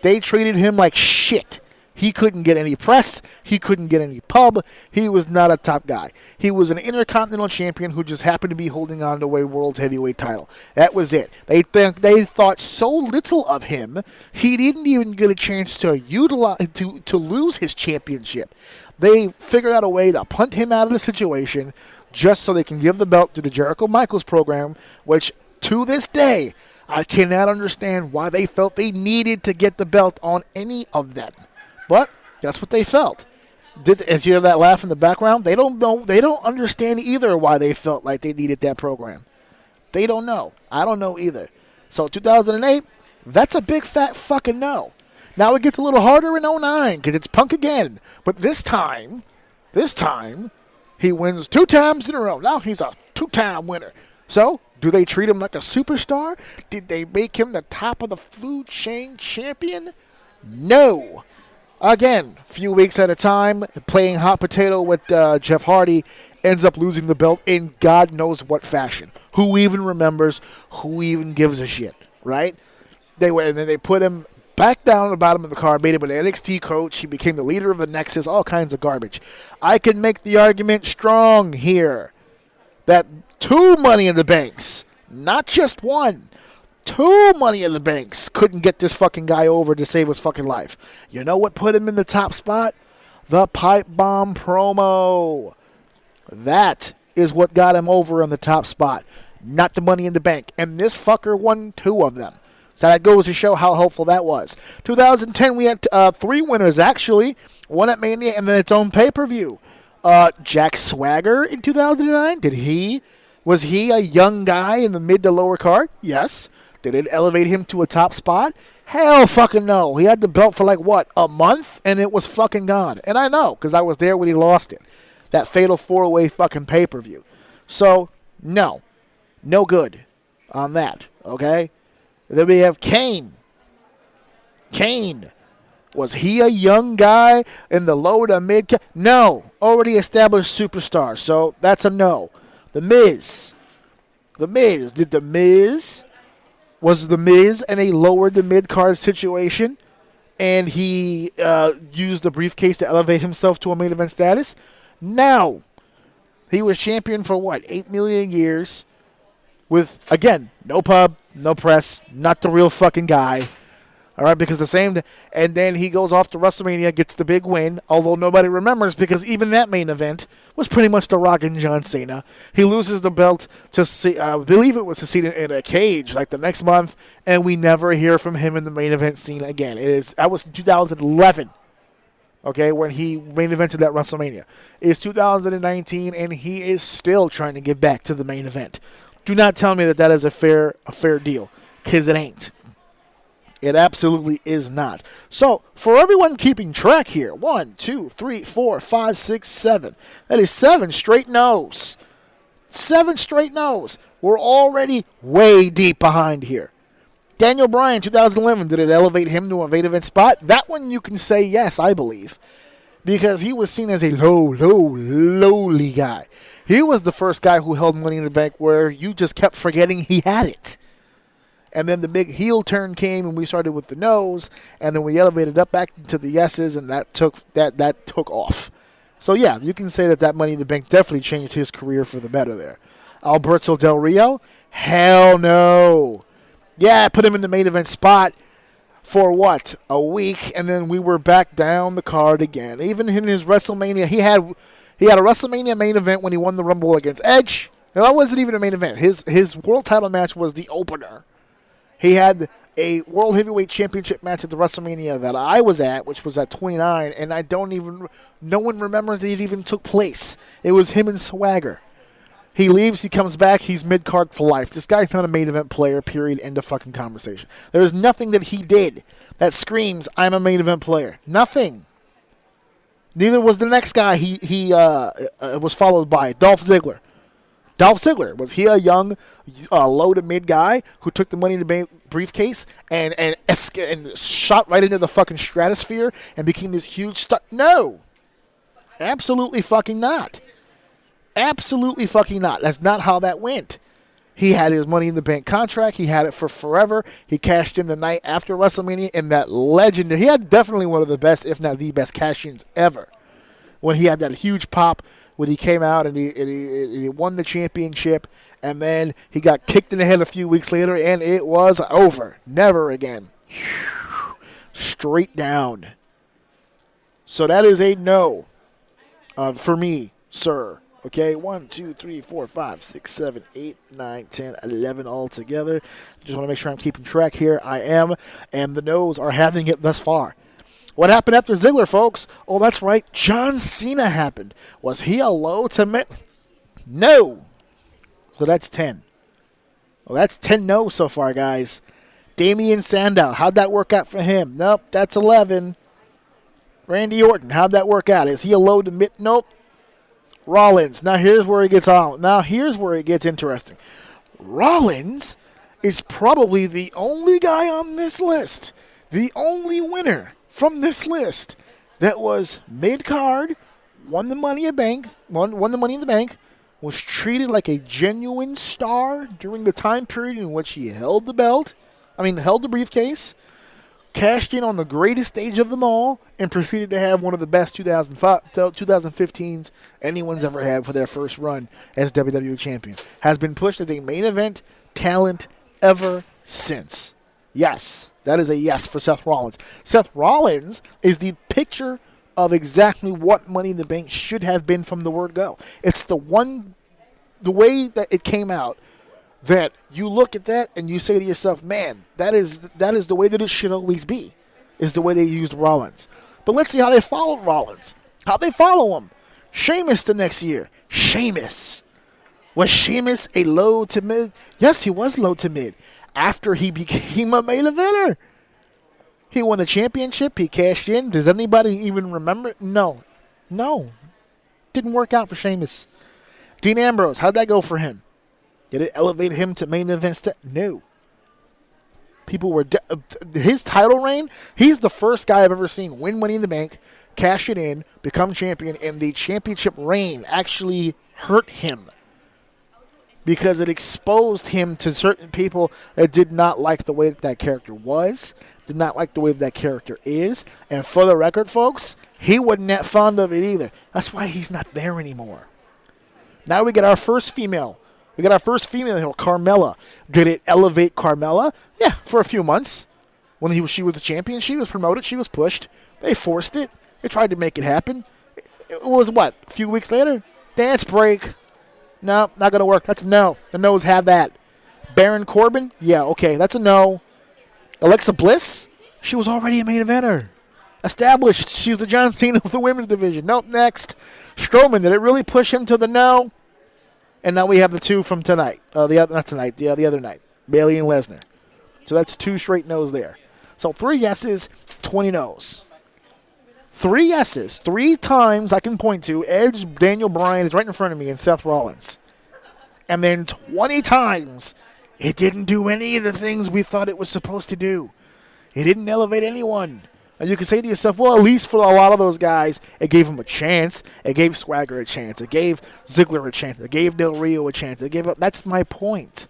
They treated him like shit. He couldn't get any press. He couldn't get any pub. He was not a top guy. He was an Intercontinental Champion who just happened to be holding on to a World Heavyweight title. That was it. They thought so little of him, he didn't even get a chance to lose his championship. They figured out a way to punt him out of the situation just so they can give the belt to the Jericho Michaels program, which to this day, I cannot understand why they felt they needed to get the belt on any of them. But that's what they felt. As you hear that laugh in the background, they don't know. They don't understand either why they felt like they needed that program. They don't know. I don't know either. So 2008, that's a big fat fucking no. Now it gets a little harder in 09 because it's Punk again. But this time, he wins 2 times in a row. Now he's a 2-time winner. So do they treat him like a superstar? Did they make him the top of the food chain champion? No. Again, a few weeks at a time, playing hot potato with Jeff Hardy, ends up losing the belt in God knows what fashion. Who even remembers? Who even gives a shit, right? And then they put him back down at the bottom of the card, made him an NXT coach. He became the leader of the Nexus, all kinds of garbage. I can make the argument strong here that 2 Money in the Banks, not just 1, 2 Money in the Banks couldn't get this fucking guy over to save his fucking life. You know what put him in the top spot? The pipe bomb promo. That is what got him over on the top spot, not the Money in the Bank. And this fucker won 2 of them. So that goes to show how helpful that was. 2010, we had 3 winners, actually. One at Mania and then its own pay-per-view. Jack Swagger in 2009, was he a young guy in the mid to lower card? Yes. Did it elevate him to a top spot? Hell fucking no. He had the belt for a month, and it was fucking gone. And I know, because I was there when he lost it. That fatal 4-way fucking pay-per-view. So, no. No good on that, okay? Then we have Kane. Kane. Was he a young guy in the lower to mid? No. Already established superstar, so that's a no. The Miz. Was The Miz in a lower to mid-card situation, and he used the briefcase to elevate himself to a main event status? No. He was champion for 8 million years with, again, no pub, no press, not the real fucking guy. All right, because and then he goes off to WrestleMania, gets the big win, although nobody remembers because even that main event was pretty much The Rock and John Cena. He loses the belt to, I believe it was to Cena in a cage the next month, and we never hear from him in the main event scene again. That was 2011, okay, when he main evented that WrestleMania. It's 2019, and he is still trying to get back to the main event. Do not tell me that is a fair deal, because it ain't. It absolutely is not. So, for everyone keeping track here, 1, 2, 3, 4, 5, 6, 7. That is 7 straight no's. 7 straight no's. We're already way deep behind here. Daniel Bryan, 2011, did it elevate him to a main event spot? That one you can say yes, I believe. Because he was seen as a lowly guy. He was the first guy who held Money in the Bank where you just kept forgetting he had it. And then the big heel turn came, and we started with the no's, and then we elevated up back to the yeses, and that took off. So yeah, you can say that Money in the Bank definitely changed his career for the better there. Alberto Del Rio, hell no. Yeah, put him in the main event spot for a week, and then we were back down the card again. Even in his WrestleMania, he had a WrestleMania main event when he won the Rumble against Edge. Now, that wasn't even a main event. His world title match was the opener. He had a World Heavyweight Championship match at the WrestleMania that I was at, which was at 29, and no one remembers that it even took place. It was him and Swagger. He leaves, he comes back, he's mid-card for life. This guy's not a main event player, period, end of fucking conversation. There's nothing that he did that screams, I'm a main event player. Nothing. Neither was the next guy he was followed by, Dolph Ziggler. Dolph Ziggler, was he a young, low to mid guy who took the Money in the Bank briefcase and shot right into the fucking stratosphere and became this huge star? No. Absolutely fucking not. Absolutely fucking not. That's not how that went. He had his Money in the Bank contract. He had it for forever. He cashed in the night after WrestleMania in that legendary. He had definitely one of the best, if not the best, cash-ins ever. When he had that huge pop when he came out and he won the championship, and then he got kicked in the head a few weeks later, and it was over. Never again. Straight down. So that is a no for me, sir. Okay, 1, 2, 3, 4, 5, 6, 7, 8, 9, 10, 11 all together. Just want to make sure I'm keeping track here. I am, and the no's are having it thus far. What happened after Ziggler, folks? Oh, that's right. John Cena happened. Was he a low to mid? No. So that's 10. Well, that's 10 no's so far, guys. Damian Sandow, how'd that work out for him? Nope, that's 11. Randy Orton, how'd that work out? Is he a low to mid? Nope. Rollins. Now here's where it gets interesting. Rollins is probably the only guy on this list, the only winner from this list that was mid-card, won the Money in the Bank, was treated like a genuine star during the time period in which he held the briefcase, cashed in on the greatest stage of them all, and proceeded to have one of the best 2015s anyone's ever had for their first run as WWE Champion. Has been pushed as a main event talent ever since. Yes, that is a yes for Seth Rollins. Seth Rollins is the picture of exactly what Money in the Bank should have been from the word go. It's the way that it came out, that you look at that and you say to yourself, man, that is the way that it should always be, is the way they used Rollins. But let's see how they followed Rollins. How'd they follow him? Sheamus the next year. Sheamus. Was Sheamus a low to mid? Yes, he was low to mid. After he became a main eventer. He won the championship. He cashed in. Does anybody even remember? No. Didn't work out for Sheamus. Dean Ambrose, how'd that go for him? Did it elevate him to main event? No. People were his title reign. He's the first guy I've ever seen win Money in the Bank, cash it in, become champion, and the championship reign actually hurt him because it exposed him to certain people that did not like the way that character was, did not like the way that character is, and for the record, folks, he wasn't that fond of it either. That's why he's not there anymore. Now we get our first female. We got our first female here, Carmella. Did it elevate Carmella? Yeah, for a few months. When she was the champion, she was promoted, she was pushed. They forced it. They tried to make it happen. It was what? A few weeks later? Dance break. No, not going to work. That's a no. The no's have that. Baron Corbin? Yeah, okay, that's a no. Alexa Bliss? She was already a main eventer. Established. She's the John Cena of the women's division. Nope, next. Strowman, did it really push him to the no? And now we have the two from tonight. The other night. Bayley and Lesnar. So that's 2 straight no's there. So 3 yeses, 20 no's. 3 yeses. 3 times I can point to. Edge, Daniel Bryan is right in front of me, and Seth Rollins. And then 20 times it didn't do any of the things we thought it was supposed to do. It didn't elevate anyone. And you can say to yourself, well, at least for a lot of those guys, it gave them a chance. It gave Swagger a chance. It gave Ziggler a chance. It gave Del Rio a chance. That's my point.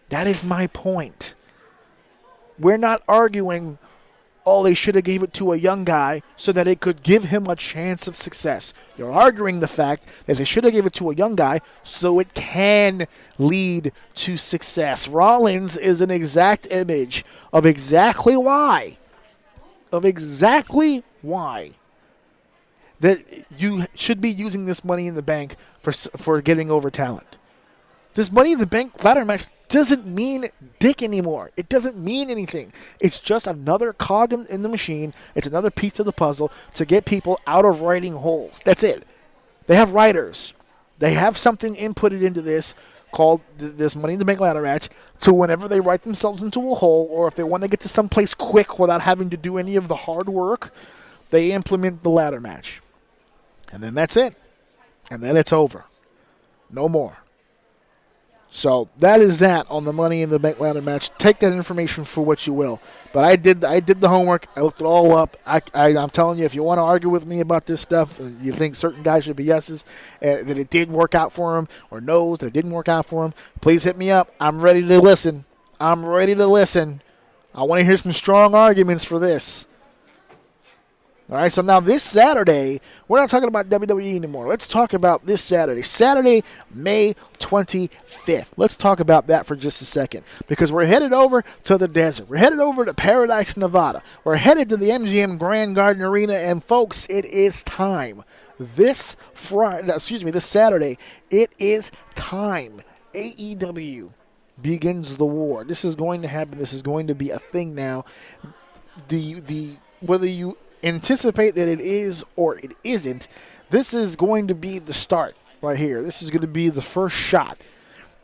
That is my point. We're not arguing, oh, they should have gave it to a young guy so that it could give him a chance of success. You're arguing the fact that they should have gave it to a young guy so it can lead to success. Rollins is an exact image of exactly why that you should be using this Money in the Bank for getting over talent. This Money in the Bank ladder match doesn't mean dick anymore. It doesn't mean anything. It's just another cog in the machine. It's another piece of the puzzle to get people out of writing holes. That's it. They have writers. They have something inputted into this called this Money in the Bank ladder match, so whenever they write themselves into a hole, or if they want to get to some place quick without having to do any of the hard work, they implement the ladder match. And then that's it. And then it's over. No more. So that is that on the Money in the Bank ladder match. Take that information for what you will. But I did the homework. I looked it all up. I'm telling you, if you want to argue with me about this stuff, and you think certain guys should be yeses, that it did work out for him, or no's that it didn't work out for him, please hit me up. I'm ready to listen. I want to hear some strong arguments for this. All right, so now this Saturday, we're not talking about WWE anymore. Let's talk about this Saturday, May 25th. Let's talk about that for just a second, because we're headed over to the desert. We're headed over to Paradise, Nevada. We're headed to the MGM Grand Garden Arena, and folks, it is time. This Saturday, it is time. AEW begins the war. This is going to happen. This is going to be a thing now. Whether you anticipate that it is or it isn't, this is going to be the start right here. This is going to be the first shot.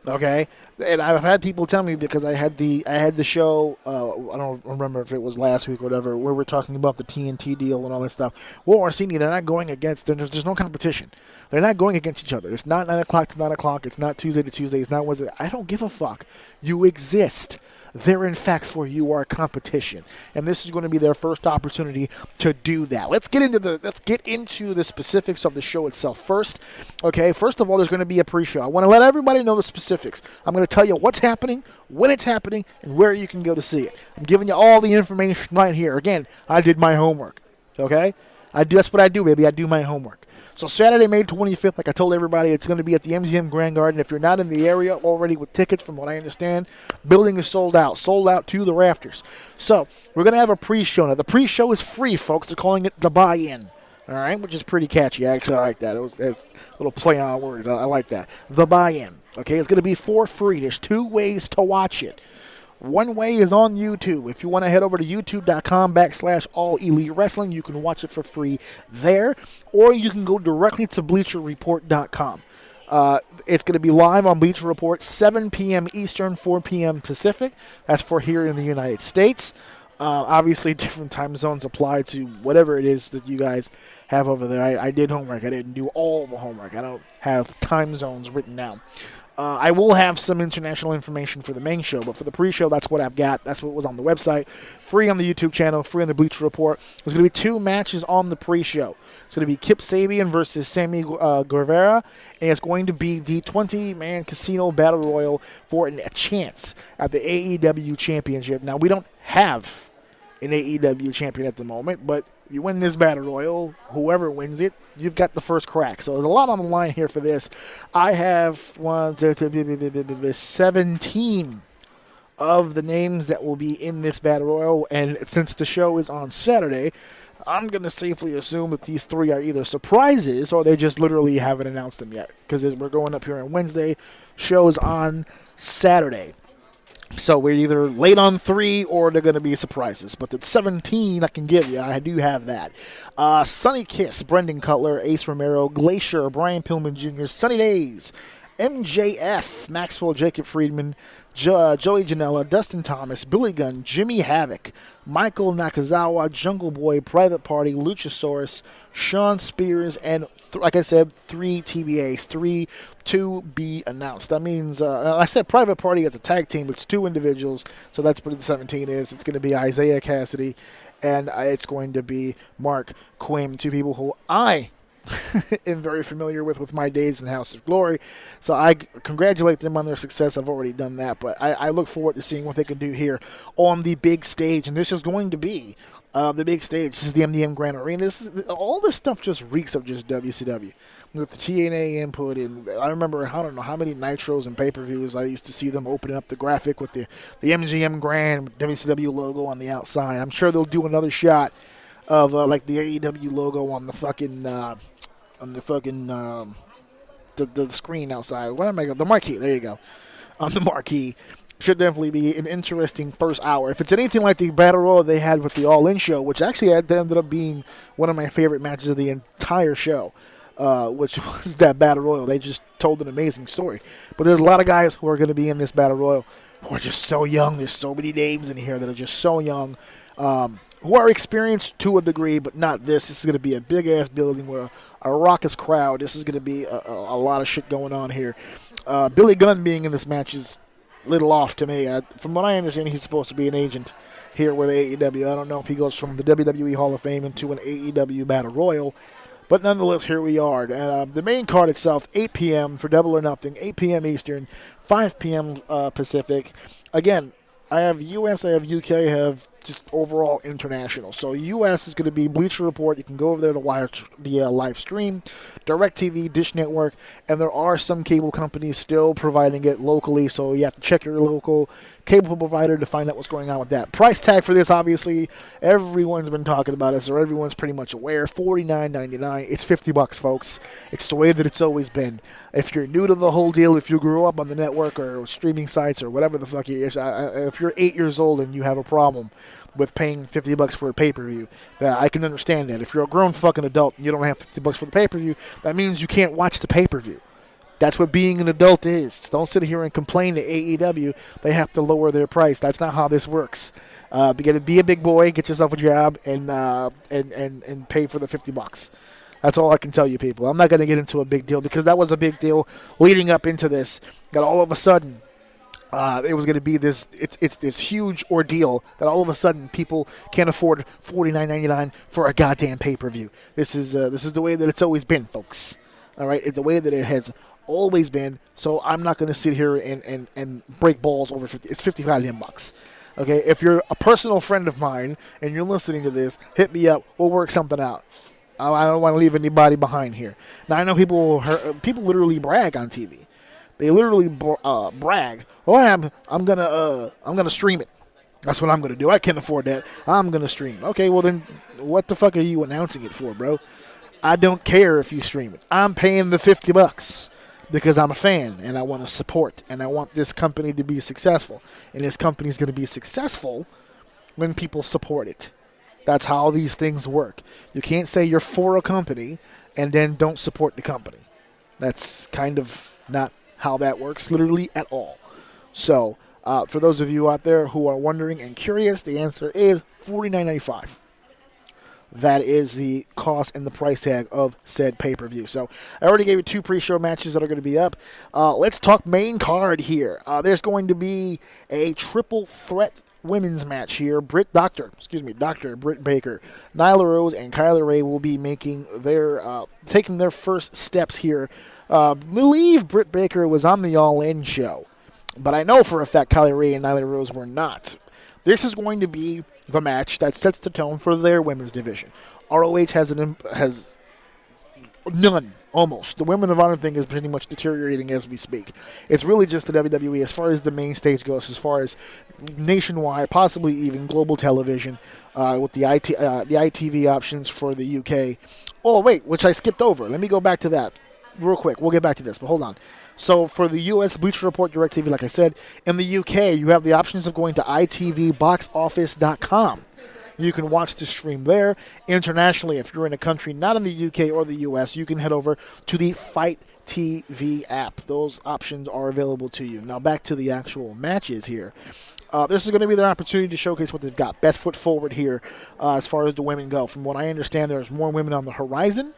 Okay, and I've had people tell me, because I had the show. I don't remember if it was last week or whatever, where we're talking about the TNT deal and all that stuff. Well, Orsini, they're not going against. There's no competition. They're not going against each other. It's not 9 o'clock to 9 o'clock. It's not Tuesday to Tuesday. It's not Wednesday. I don't give a fuck. You exist. They're, in fact, for you are competition, and this is going to be their first opportunity to do that. Let's get into the specifics of the show itself first. Okay, first of all, there's going to be a pre-show. I want to let everybody know the specifics. I'm going to tell you what's happening, when it's happening, and where you can go to see it. I'm giving you all the information right here. Again, I did my homework. Okay, that's what I do, baby. I do my homework. So Saturday, May 25th, like I told everybody, it's going to be at the MGM Grand Garden. If you're not in the area already with tickets, from what I understand, building is sold out to the rafters. So we're going to have a pre-show. Now, the pre-show is free, folks. They're calling it the buy-in, all right, which is pretty catchy. Actually, I like that. It's a little play on words. I like that. The buy-in, okay? It's going to be for free. There's 2 ways to watch it. One way is on YouTube. If you want to head over to youtube.com/All Elite Wrestling, you can watch it for free there. Or you can go directly to BleacherReport.com. It's going to be live on Bleacher Report, 7 p.m. Eastern, 4 p.m. Pacific. That's for here in the United States. Obviously, different time zones apply to whatever it is that you guys have over there. I did homework. I didn't do all the homework. I don't have time zones written down. I will have some international information for the main show, but for the pre-show, that's what I've got. That's what was on the website. Free on the YouTube channel, free on the Bleacher Report. There's going to be 2 matches on the pre-show. It's going to be Kip Sabian versus Sammy Guevara, and it's going to be the 20-man casino battle royal for a chance at the AEW Championship. Now, we don't have an AEW champion at the moment, but you win this battle royal, whoever wins it, you've got the first crack. So there's a lot on the line here for this. I have 17 of the names that will be in this battle royal, and since the show is on Saturday, I'm going to safely assume that these 3 are either surprises or they just literally haven't announced them yet, because we're going up here on Wednesday, show's on Saturday. So we're either late on 3 or they're going to be surprises. But the 17 I can give you, I do have that. Sonny Kiss, Brendan Cutler, Ace Romero, Glacier, Brian Pillman Jr., Sunny Days, MJF, Maxwell Jacob Friedman, Joey Janela, Dustin Thomas, Billy Gunn, Jimmy Havoc, Michael Nakazawa, Jungle Boy, Private Party, Luchasaurus, Sean Spears, and like I said, 3 TBAs, 3 to be announced. That means, I said Private Party as a tag team, it's 2 individuals, so that's what the 17 is. It's going to be Isaiah Cassidy, and it's going to be Mark Quinn, 2 people who I am very familiar with my days in House of Glory. So I congratulate them on their success. I've already done that, but I look forward to seeing what they can do here on the big stage, and this is going to be the big stage. This is the MGM Grand Arena. All this stuff just reeks of just WCW with the TNA input. And I remember, I don't know how many Nitros and pay-per-views I used to see them opening up the graphic with the MGM Grand WCW logo on the outside. I'm sure they'll do another shot of like the AEW logo on the fucking the screen outside. What am I going? The marquee. There you go. On the marquee. Should definitely be an interesting first hour. If it's anything like the battle royal they had with the All In show, which actually ended up being one of my favorite matches of the entire show, which was that battle royal. They just told an amazing story. But there's a lot of guys who are going to be in this battle royal who are just so young. There's so many names in here that are just so young. who are experienced to a degree, but not this. This is going to be a big-ass building with a raucous crowd. This is going to be a lot of shit going on here. Billy Gunn being in this match is a little off to me. From what I understand, he's supposed to be an agent here with AEW. I don't know if he goes from the WWE Hall of Fame into an AEW Battle Royal. But nonetheless, here we are. And the main card itself, 8 p.m. for Double or Nothing, 8 p.m. Eastern, 5 p.m. Pacific. Again, I have U.S., I have U.K., I have just overall international. So U.S. is going to be Bleacher Report. You can go over there to watch the live stream, DirecTV, Dish Network, and there are some cable companies still providing it locally, so you have to check your local cable provider to find out what's going on with that. Price tag for this, obviously, everyone's been talking about it, so everyone's pretty much aware. $49.99. It's $50, folks. It's the way that it's always been. If you're new to the whole deal, if you grew up on the network or streaming sites or whatever the fuck it is, if you're 8 years old and you have a problem with paying $50 for a pay-per-view, that I can understand that. If you're a grown fucking adult and you don't have $50 for the pay-per-view, that means you can't watch the pay-per-view. That's what being an adult is. Don't sit here and complain to AEW. They have to lower their price. That's not how this works. You got to be a big boy, get yourself a job, and pay for the $50. That's all I can tell you, people. I'm not going to get into a big deal because that was a big deal leading up into this. That all of a sudden, it was going to be this. It's this huge ordeal that all of a sudden people can't afford $49.99 for a goddamn pay-per-view. This is the way that it's always been, folks. All right, the way that it has always been. So I'm not going to sit here and break balls over 50. It's $55. Okay, if you're a personal friend of mine and you're listening to this, hit me up. We'll work something out. I don't want to leave anybody behind here. Now I know people literally brag on TV. They literally brag. Oh, I'm gonna stream it. That's what I'm gonna do. I can't afford that. I'm gonna stream it. Okay, well then, what the fuck are you announcing it for, bro? I don't care if you stream it. I'm paying the $50 because I'm a fan and I want to support and I want this company to be successful. And this company is gonna be successful when people support it. That's how these things work. You can't say you're for a company and then don't support the company. That's kind of not how that works literally at all. So for those of you out there who are wondering and curious, the answer is $49.95. That is the cost and the price tag of said pay-per-view. So I already gave you 2 pre-show matches that are going to be up. Let's talk main card here. There's going to be a triple threat women's match here. Dr. Britt Baker, Nyla Rose, and Kylie Rae will be making taking their first steps here. Believe Britt Baker was on the All In show, but I know for a fact Kylie Rae and Nyla Rose were not. This is going to be the match that sets the tone for their women's division. ROH has none, almost. The Women of Honor thing is pretty much deteriorating as we speak. It's really just the WWE as far as the main stage goes, as far as nationwide, possibly even global television, with the ITV options for the UK. Oh, wait, which I skipped over. Let me go back to that real quick. We'll get back to this, but hold on. So for the US, Bleacher Report, DirecTV, like I said, in the UK, you have the options of going to itvboxoffice.com. You can watch the stream there. Internationally, if you're in a country not in the UK or the US, you can head over to the Fight TV app. Those options are available to you. Now back to the actual matches here. This is going to be their opportunity to showcase what they've got. Best foot forward here as far as the women go. From what I understand, there's more women on the horizon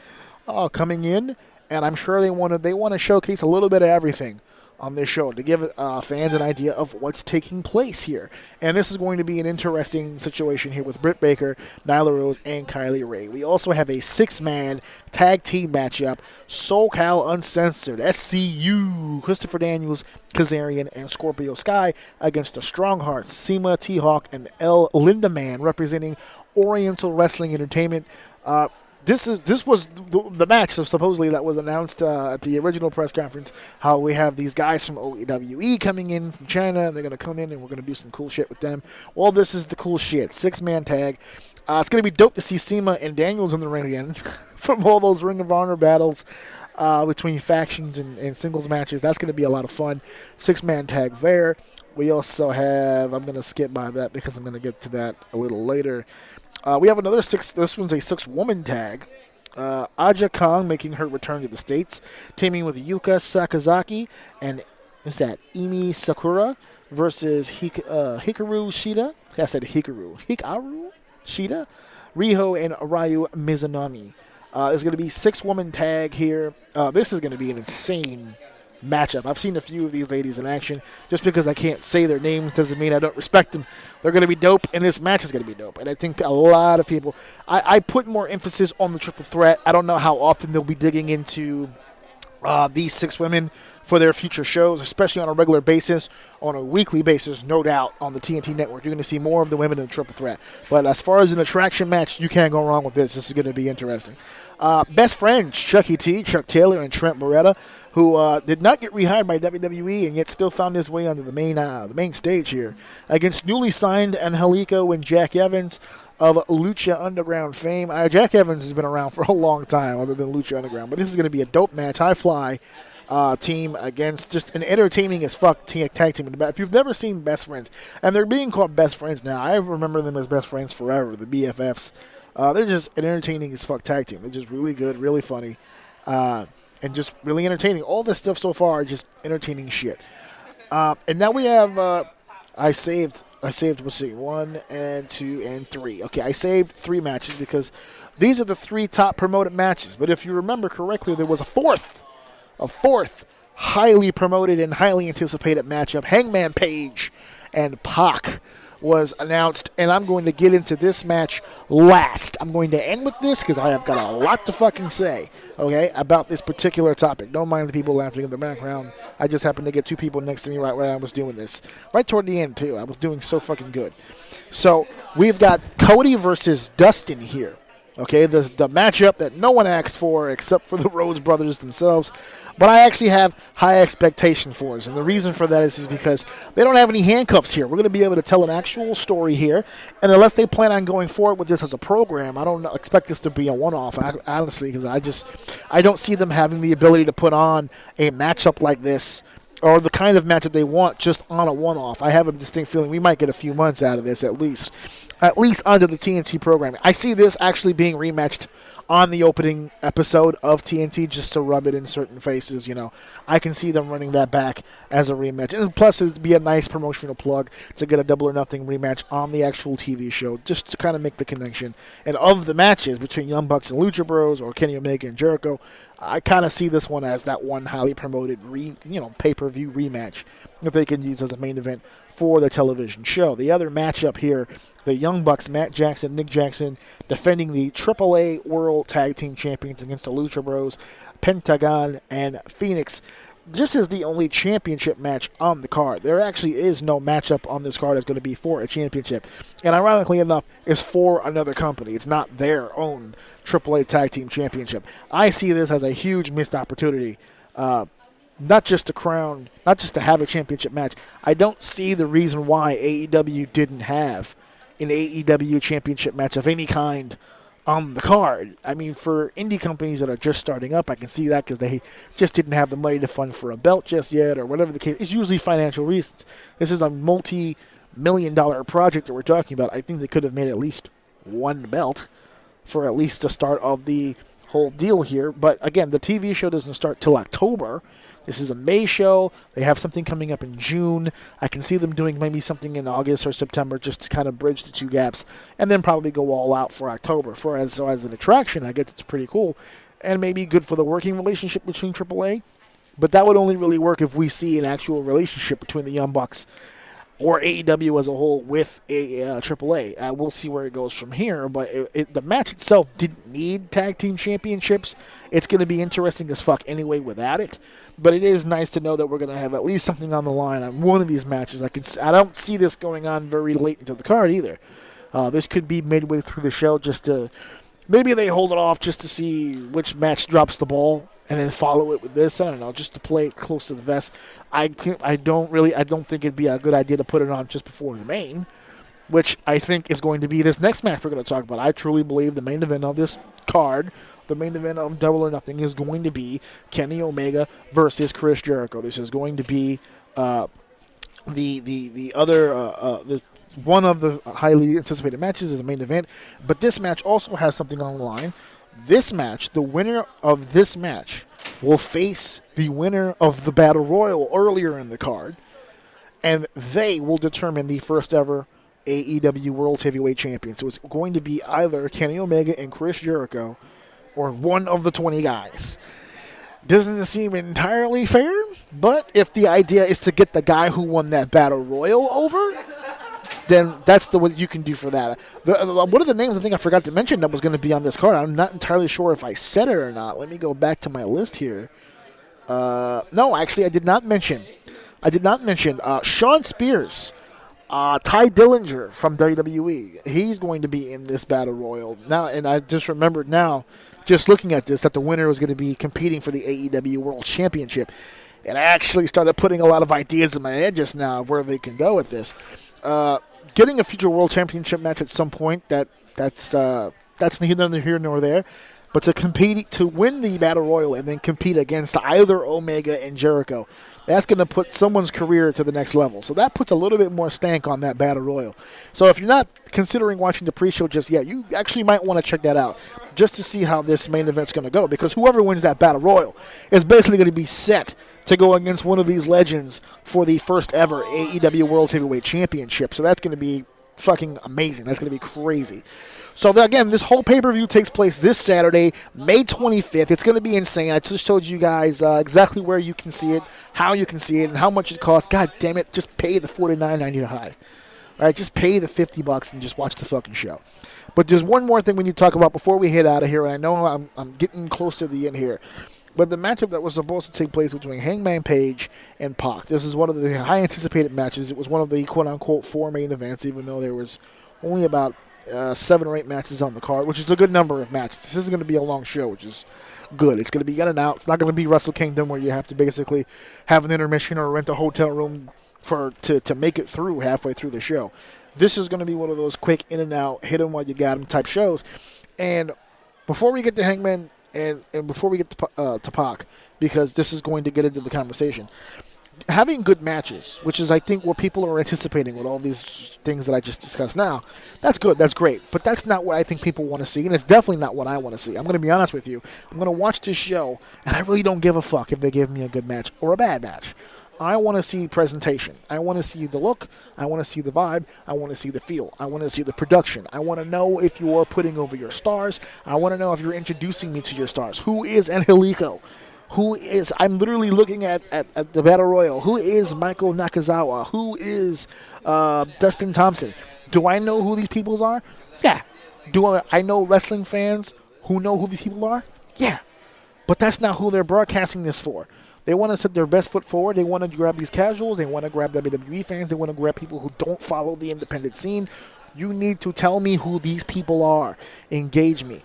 coming in, and I'm sure they want to showcase a little bit of everything on this show to give fans an idea of what's taking place here. And this is going to be an interesting situation here with Britt Baker, Nyla Rose, and Kylie Rae. We also have a 6-man tag team matchup, SoCal Uncensored, SCU, Christopher Daniels, Kazarian, and Scorpio Sky against the Stronghearts, Seema, T-Hawk, and El Lindaman, representing Oriental Wrestling Entertainment. This was the match supposedly that was announced at the original press conference, how we have these guys from OWE coming in from China, and they're going to come in and we're going to do some cool shit with them. Well, this is the cool shit. 6-man tag. It's going to be dope to see Seema and Daniels in the ring again from all those Ring of Honor battles between factions and singles matches. That's going to be a lot of fun. 6-man tag there. We also have, I'm going to skip by that because I'm going to get to that a little later. We have another 6. This one's a 6-woman tag. Aja Kong making her return to the States, teaming with Yuka Sakazaki and what's that? Emi Sakura versus Hikaru Shida. I said Hikaru. Shida, Riho, and Ryu Mizunami. There's going to be 6-woman tag here. This is going to be an insane matchup. I've seen a few of these ladies in action. Just because I can't say their names doesn't mean I don't respect them. They're going to be dope, and this match is going to be dope. And I think a lot of people, I put more emphasis on the triple threat. I don't know how often they'll be digging into these 6 women for their future shows, especially on a regular basis, on a weekly basis, no doubt, on the TNT network. You're going to see more of the women in the triple threat. But as far as an attraction match, you can't go wrong with this. This is going to be interesting. Best friends, Chucky T, Chuck Taylor, and Trent Beretta, who did not get rehired by WWE and yet still found his way onto the main stage here, against newly signed Angelico and Jack Evans of Lucha Underground fame. Jack Evans has been around for a long time other than Lucha Underground, but this is going to be a dope match. High fly team against just an entertaining as fuck tag team in the back. If you've never seen Best Friends, and they're being called Best Friends now, I remember them as Best Friends forever, the BFFs. They're just an entertaining as fuck tag team. They're just really good, really funny, and just really entertaining. All this stuff so far are just entertaining shit. And now we have I saved let's see, 1 and 2 and 3. Okay, I saved 3 matches because these are the 3 top promoted matches. But if you remember correctly, there was a fourth highly promoted and highly anticipated matchup. Hangman Page and Pac was announced, and I'm going to get into this match last. I'm going to end with this because I have got a lot to fucking say, okay, about this particular topic. Don't mind the people laughing in the background. I just happened to get 2 people next to me right when I was doing this. Right toward the end, too. I was doing so fucking good. So we've got Cody versus Dustin here. Okay, the matchup that no one asked for except for the Rhodes brothers themselves. But I actually have high expectation for us. And the reason for that is because they don't have any handcuffs here. We're going to be able to tell an actual story here. And unless they plan on going forward with this as a program, I don't expect this to be a one-off, honestly, because I don't see them having the ability to put on a matchup like this or the kind of matchup they want just on a one-off. I have a distinct feeling we might get a few months out of this at least under the TNT programming. I see this actually being rematched on the opening episode of TNT just to rub it in certain faces, you know. I can see them running that back as a rematch. And plus, it'd be a nice promotional plug to get a Double or Nothing rematch on the actual TV show just to kind of make the connection. And of the matches between Young Bucks and Lucha Bros or Kenny Omega and Jericho, I kind of see this one as that one highly promoted pay-per-view rematch that they can use as a main event for the television show. The other matchup here, the Young Bucks, Matt Jackson, Nick Jackson, defending the AAA World Tag Team Champions against the Lucha Bros, Pentagon, and Phoenix. This is the only championship match on the card. There actually is no matchup on this card that's going to be for a championship. And ironically enough, it's for another company. It's not their own AAA Tag Team Championship. I see this as a huge missed opportunity. Not just to have a championship match. I don't see the reason why AEW didn't have an AEW championship match of any kind on the card. I mean, for indie companies that are just starting up, I can see that because they just didn't have the money to fund for a belt just yet or whatever the case. It's usually financial reasons. This is a multi-million-dollar project that we're talking about. I think they could have made at least one belt for at least the start of the whole deal here. But again, the TV show doesn't start till October. This is a May show. They have something coming up in June. I can see them doing maybe something in August or September just to kind of bridge the 2 gaps and then probably go all out for October. So as an attraction, I guess it's pretty cool and maybe good for the working relationship between AAA. But that would only really work if we see an actual relationship between the Young Bucks or AEW as a whole with AAA. We'll see where it goes from here, but the match itself didn't need tag team championships. It's going to be interesting as fuck anyway without it, but it is nice to know that we're going to have at least something on the line on one of these matches. I don't see this going on very late into the card either. This could be midway through the show just to maybe they hold it off just to see which match drops the ball and then follow it with this. I don't know, just to play it close to the vest. I don't think it'd be a good idea to put it on just before the main, which I think is going to be this next match we're going to talk about. I truly believe the main event of this card, the main event of Double or Nothing, is going to be Kenny Omega versus Chris Jericho. This is going to be the one of the highly anticipated matches is the main event, but this match also has something on the line. This match, the winner of this match will face the winner of the Battle Royal earlier in the card, and they will determine the first ever AEW World Heavyweight Champion. So it's going to be either Kenny Omega and Chris Jericho or one of the 20 guys. Doesn't seem entirely fair, but if the idea is to get the guy who won that Battle Royal over, then that's what you can do for that. One of the names I think I forgot to mention that was going to be on this card, I'm not entirely sure if I said it or not. Let me go back to my list here. No, actually, I did not mention. Sean Spears, Ty Dillinger from WWE. He's going to be in this Battle Royal now, and I just remembered now, just looking at this, that the winner was going to be competing for the AEW World Championship. And I actually started putting a lot of ideas in my head just now of where they can go with this. Getting a future World Championship match at some point, that's neither here nor there. But to win the Battle Royal and then compete against either Omega and Jericho, that's going to put someone's career to the next level. So that puts a little bit more stank on that Battle Royal. So if you're not considering watching the pre-show just yet, you actually might want to check that out just to see how this main event's going to go. Because whoever wins that Battle Royal is basically going to be set to go against one of these legends for the first ever AEW World Heavyweight Championship. So that's going to be fucking amazing. That's going to be crazy. So again, this whole pay-per-view takes place this Saturday, May 25th. It's going to be insane. I just told you guys exactly where you can see it, how you can see it, and how much it costs. God damn it, just pay the $49.99. All right, just pay the $50 and just watch the fucking show. But there's one more thing we need to talk about before we head out of here, and I know I'm getting close to the end here. But the matchup that was supposed to take place between Hangman Page and Pac, this is one of the high-anticipated matches. It was one of the quote-unquote 4 main events, even though there was only about 7 or 8 matches on the card, which is a good number of matches. This isn't going to be a long show, which is good. It's going to be in and out. It's not going to be Wrestle Kingdom where you have to basically have an intermission or rent a hotel room to make it through halfway through the show. This is going to be one of those quick in and out, hit 'em while you got 'em type shows. And before we get to Hangman and before we get to Pac, because this is going to get into the conversation, having good matches, which is I think what people are anticipating with all these things that I just discussed now, that's good, that's great. But that's not what I think people want to see, and it's definitely not what I want to see. I'm going to be honest with you. I'm going to watch this show, and I really don't give a fuck if they give me a good match or a bad match. I want to see presentation. I want to see the look. I want to see the vibe. I want to see the feel. I want to see the production. I want to know if you're putting over your stars. I want to know if you're introducing me to your stars. Who is Angelico? I'm literally looking at the Battle Royal. Who is Michael Nakazawa? Who is Dustin Thompson? Do I know who these people are? Yeah. Do I know wrestling fans who know who these people are? Yeah. But that's not who they're broadcasting this for. They want to set their best foot forward. They want to grab these casuals. They want to grab WWE fans. They want to grab people who don't follow the independent scene. You need to tell me who these people are. Engage me.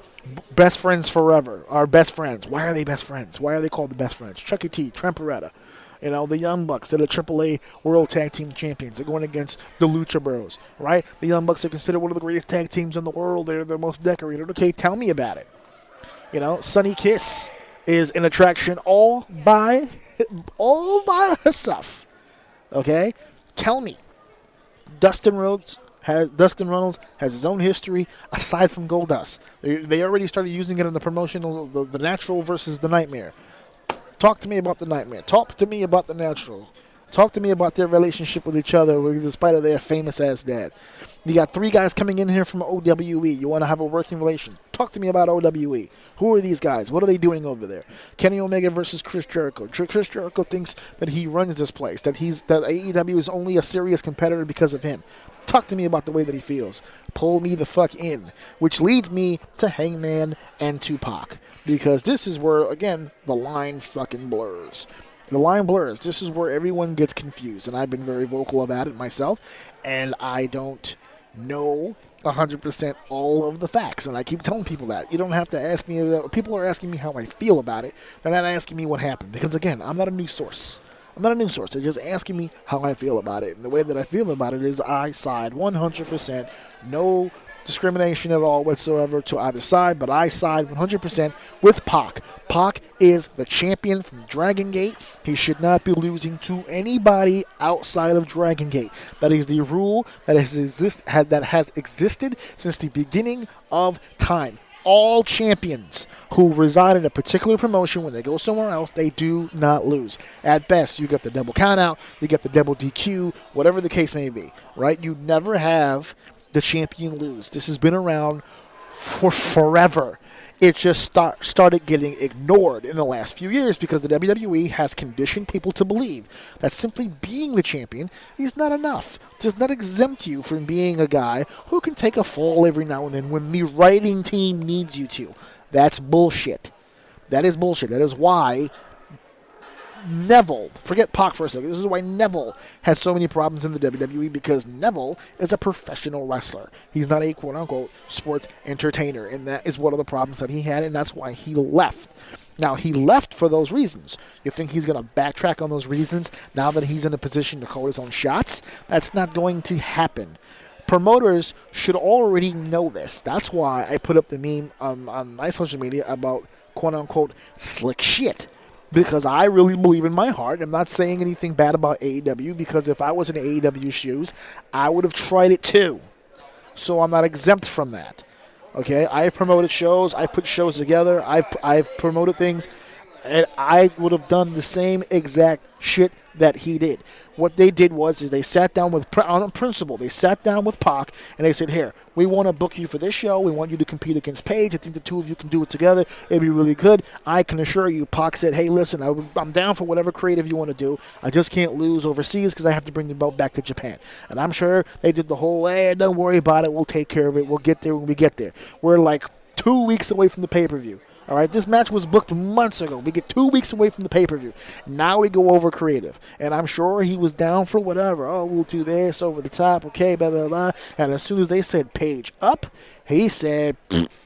Best friends forever. Our best friends. Why are they best friends? Why are they called the best friends? Chucky T, Trent Beretta. The Young Bucks. They're the AAA World Tag Team Champions. They're going against the Lucha Bros, right? The Young Bucks are considered one of the greatest tag teams in the world. They're the most decorated. Okay, tell me about it. Sunny Kiss is an attraction all by herself. Okay? Tell me. Dustin Rhodes Reynolds has his own history aside from Goldust. They already started using it in the promotional, the Natural versus the Nightmare. Talk to me about the Nightmare. Talk to me about the Natural. Talk to me about their relationship with each other, despite of their famous-ass dad. You got 3 guys coming in here from OWE. You want to have a working relation. Talk to me about OWE. Who are these guys? What are they doing over there? Kenny Omega versus Chris Jericho. Chris Jericho thinks that he runs this place, that AEW is only a serious competitor because of him. Talk to me about the way that he feels. Pull me the fuck in. Which leads me to Hangman and Tupac. Because this is where, again, the line fucking blurs. The line blurs. This is where everyone gets confused, and I've been very vocal about it myself, and I don't know 100% all of the facts, and I keep telling people that. You don't have to ask me. People are asking me how I feel about it. They're not asking me what happened, because, again, I'm not a news source. They're just asking me how I feel about it, and the way that I feel about it is I side 100%, no discrimination at all whatsoever to either side, but I side 100% with Pac. Pac is the champion from Dragon Gate. He should not be losing to anybody outside of Dragon Gate. That is the rule that has existed since the beginning of time. all champions who reside in a particular promotion, when they go somewhere else, they do not lose. At best, you get the double countout, you get the double DQ, whatever the case may be, right? You never have the champion lose. This has been around for forever. It just started getting ignored in the last few years because the WWE has conditioned people to believe that simply being the champion is not enough. Does not exempt you from being a guy who can take a fall every now and then when the writing team needs you to. That's bullshit. That is bullshit. That is why Neville, forget Pac for a second, this is why Neville has so many problems in the WWE, because Neville is a professional wrestler. He's not a quote-unquote sports entertainer, and that is one of the problems that he had, and that's why he left. Now, he left for those reasons. You think he's going to backtrack on those reasons now that he's in a position to call his own shots? That's not going to happen. Promoters should already know this. That's why I put up the meme on my social media about quote-unquote slick shit. Because I really believe in my heart. I'm not saying anything bad about AEW, because if I was in AEW shoes, I would have tried it too. So I'm not exempt from that. Okay, I've promoted shows. I put shows together. I've promoted things, and I would have done the same exact shit that he did. What they did was they sat down on principle. They sat down with Pac and they said, "Here, we want to book you for this show. We want you to compete against Paige. I think the two of you can do it together. It'd be really good." I can assure you, Pac said, "Hey, listen, I'm down for whatever creative you want to do. I just can't lose overseas because I have to bring the belt back to Japan." And I'm sure they did the whole, "Hey, don't worry about it. We'll take care of it. We'll get there when we get there." We're like 2 weeks away from the pay-per-view. All right, this match was booked months ago. We get 2 weeks away from the pay-per-view. Now we go over creative. And I'm sure he was down for whatever. Oh, we'll do this over the top. Okay, blah, blah, blah. And as soon as they said Page up, he said,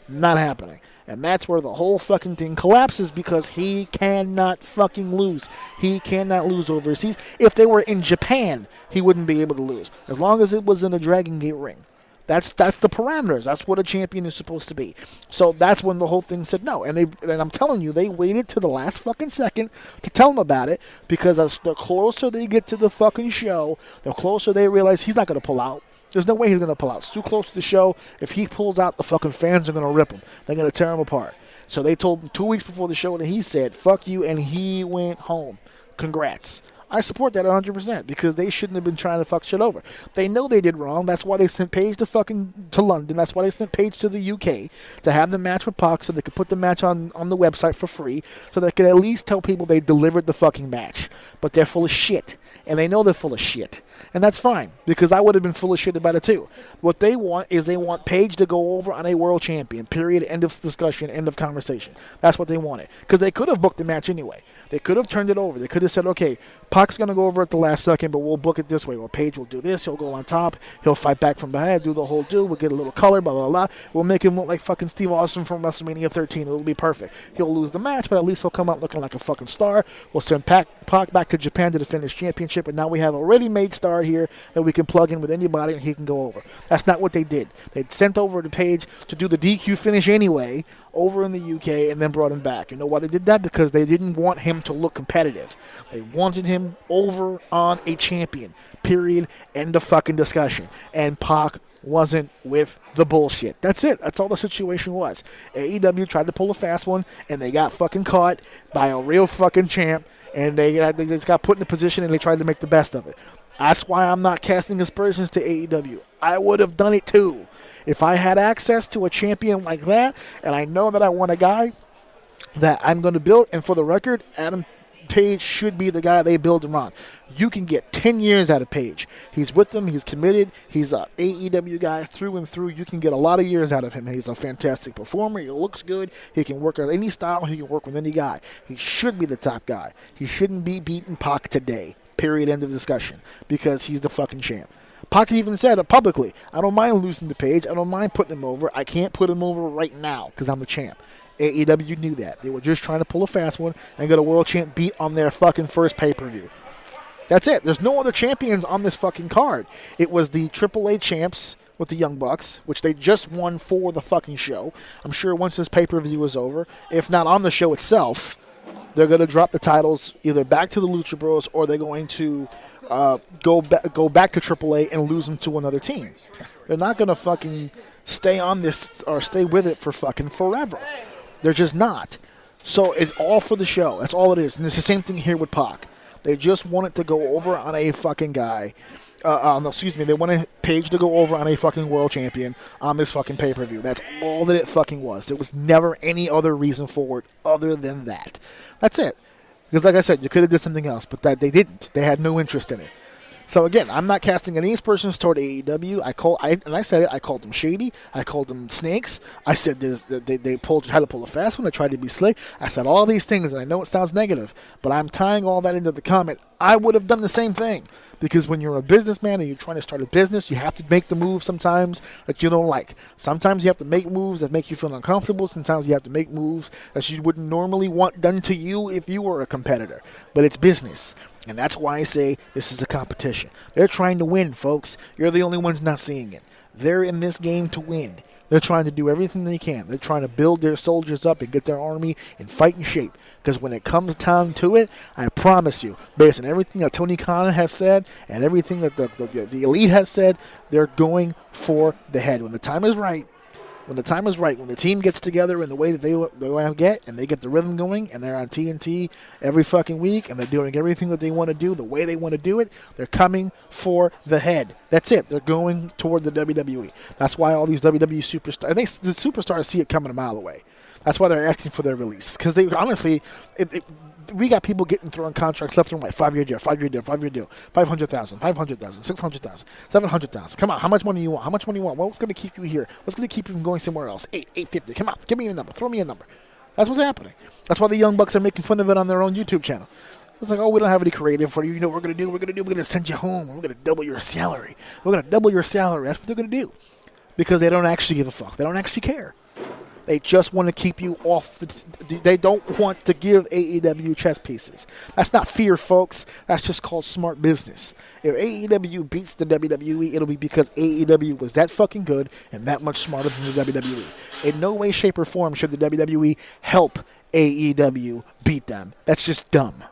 not happening. And that's where the whole fucking thing collapses, because he cannot fucking lose. He cannot lose overseas. If they were in Japan, he wouldn't be able to lose, as long as it was in a Dragon Gate ring. That's the parameters. That's what a champion is supposed to be. So that's when the whole thing said no. And I'm telling you, they waited to the last fucking second to tell him about it, because the closer they get to the fucking show, the closer they realize he's not going to pull out. There's no way he's going to pull out. It's too close to the show. If he pulls out, the fucking fans are going to rip him. They're going to tear him apart. So they told him 2 weeks before the show, and he said, "Fuck you," and he went home. Congrats. I support that 100%, because they shouldn't have been trying to fuck shit over. They know they did wrong. That's why they sent Paige to London. That's why they sent Paige to the UK to have the match with Pac, so they could put the match on the website for free, so they could at least tell people they delivered the fucking match. But they're full of shit, and they know they're full of shit. And that's fine, because I would have been full of shit about it too. What they want is they want Paige to go over on a world champion, period, end of discussion, end of conversation. That's what they wanted, because they could have booked the match anyway. They could have turned it over. They could have said, okay, Pac's going to go over at the last second, but we'll book it this way. Or Paige will do this. He'll go on top. He'll fight back from behind, do the whole do. We'll get a little color, blah, blah, blah. We'll make him look like fucking Steve Austin from WrestleMania 13. It'll be perfect. He'll lose the match, but at least he'll come out looking like a fucking star. We'll send Pac back to Japan to defend his championship, and now we have a ready-made star here that we can plug in with anybody, and he can go over. That's not what they did. They sent over to Paige to do the DQ finish anyway, over in the UK, and then brought him back. You know why they did that? Because they didn't want him to look competitive. They wanted him over on a champion. Period. End of fucking discussion. And Pac wasn't with the bullshit. That's it. That's all the situation was. AEW tried to pull a fast one, and they got fucking caught by a real fucking champ, and they just got put in a position, and they tried to make the best of it. That's why I'm not casting aspersions to AEW. I would have done it too. If I had access to a champion like that, and I know that I want a guy that I'm going to build, and for the record, Adam Page should be the guy they build him on. You can get 10 years out of Page. He's with them. He's committed. He's an AEW guy through and through. You can get a lot of years out of him. He's a fantastic performer. He looks good. He can work on any style. He can work with any guy. He should be the top guy. He shouldn't be beating Pac today. Period. End of discussion. Because he's the fucking champ. Pac even said it publicly. I don't mind losing to Page. I don't mind putting him over. I can't put him over right now because I'm the champ. AEW knew that. They were just trying to pull a fast one and get a world champ beat on their fucking first pay-per-view. That's it. There's no other champions on this fucking card. It was the AAA champs with the Young Bucks, which they just won for the fucking show. I'm sure once this pay-per-view is over, if not on the show itself, they're going to drop the titles either back to the Lucha Bros, or they're going to go back to AAA and lose them to another team. They're not going to fucking stay on this or stay with it for fucking forever. They're just not. So it's all for the show. That's all it is. And it's the same thing here with Pac. They just want it to go over on a fucking guy. No, excuse me. They want Paige to go over on a fucking world champion on this fucking pay-per-view. That's all that it fucking was. There was never any other reason for it other than that. That's it. Because like I said, you could have did something else, but that they didn't. They had no interest in it. So again, I'm not casting any aspersions toward AEW. I said it. I called them shady. I called them snakes. I said they tried to pull a fast one. They tried to be slick. I said all these things, and I know it sounds negative, but I'm tying all that into the comment. I would have done the same thing, because when you're a businessman and you're trying to start a business, you have to make the moves sometimes that you don't like. Sometimes you have to make moves that make you feel uncomfortable. Sometimes you have to make moves that you wouldn't normally want done to you if you were a competitor. But it's business. And that's why I say this is a competition. They're trying to win, folks. You're the only ones not seeing it. They're in this game to win. They're trying to do everything they can. They're trying to build their soldiers up and get their army in fighting shape. Because when it comes down to it, I promise you, based on everything that Tony Khan has said and everything that the Elite has said, they're going for the head. When the time is right, when the team gets together in the way that they want to get, and they get the rhythm going, and they're on TNT every fucking week, and they're doing everything that they want to do the way they want to do it, they're coming for the head. That's it. They're going toward the WWE. That's why all these WWE superstars, I think the superstars see it coming a mile away. That's why they're asking for their release. Because they honestly, we got people getting thrown contracts left and right. 5-year deal, 5-year deal, 5-year deal. 500,000, 500,000, 600,000, 700,000. Come on, how much money you want? How much money you want? What's going to keep you here? What's going to keep you from going somewhere else? 850. Come on, give me a number. Throw me a number. That's what's happening. That's why the Young Bucks are making fun of it on their own YouTube channel. It's like, oh, we don't have any creative for you. You know what we're going to do? We're going to send you home. We're going to double your salary. We're going to double your salary. That's what they're going to do. Because they don't actually give a fuck. They don't actually care. They just want to keep you off. They don't want to give AEW chess pieces. That's not fear, folks. That's just called smart business. If AEW beats the WWE, it'll be because AEW was that fucking good and that much smarter than the WWE. In no way, shape, or form should the WWE help AEW beat them. That's just dumb.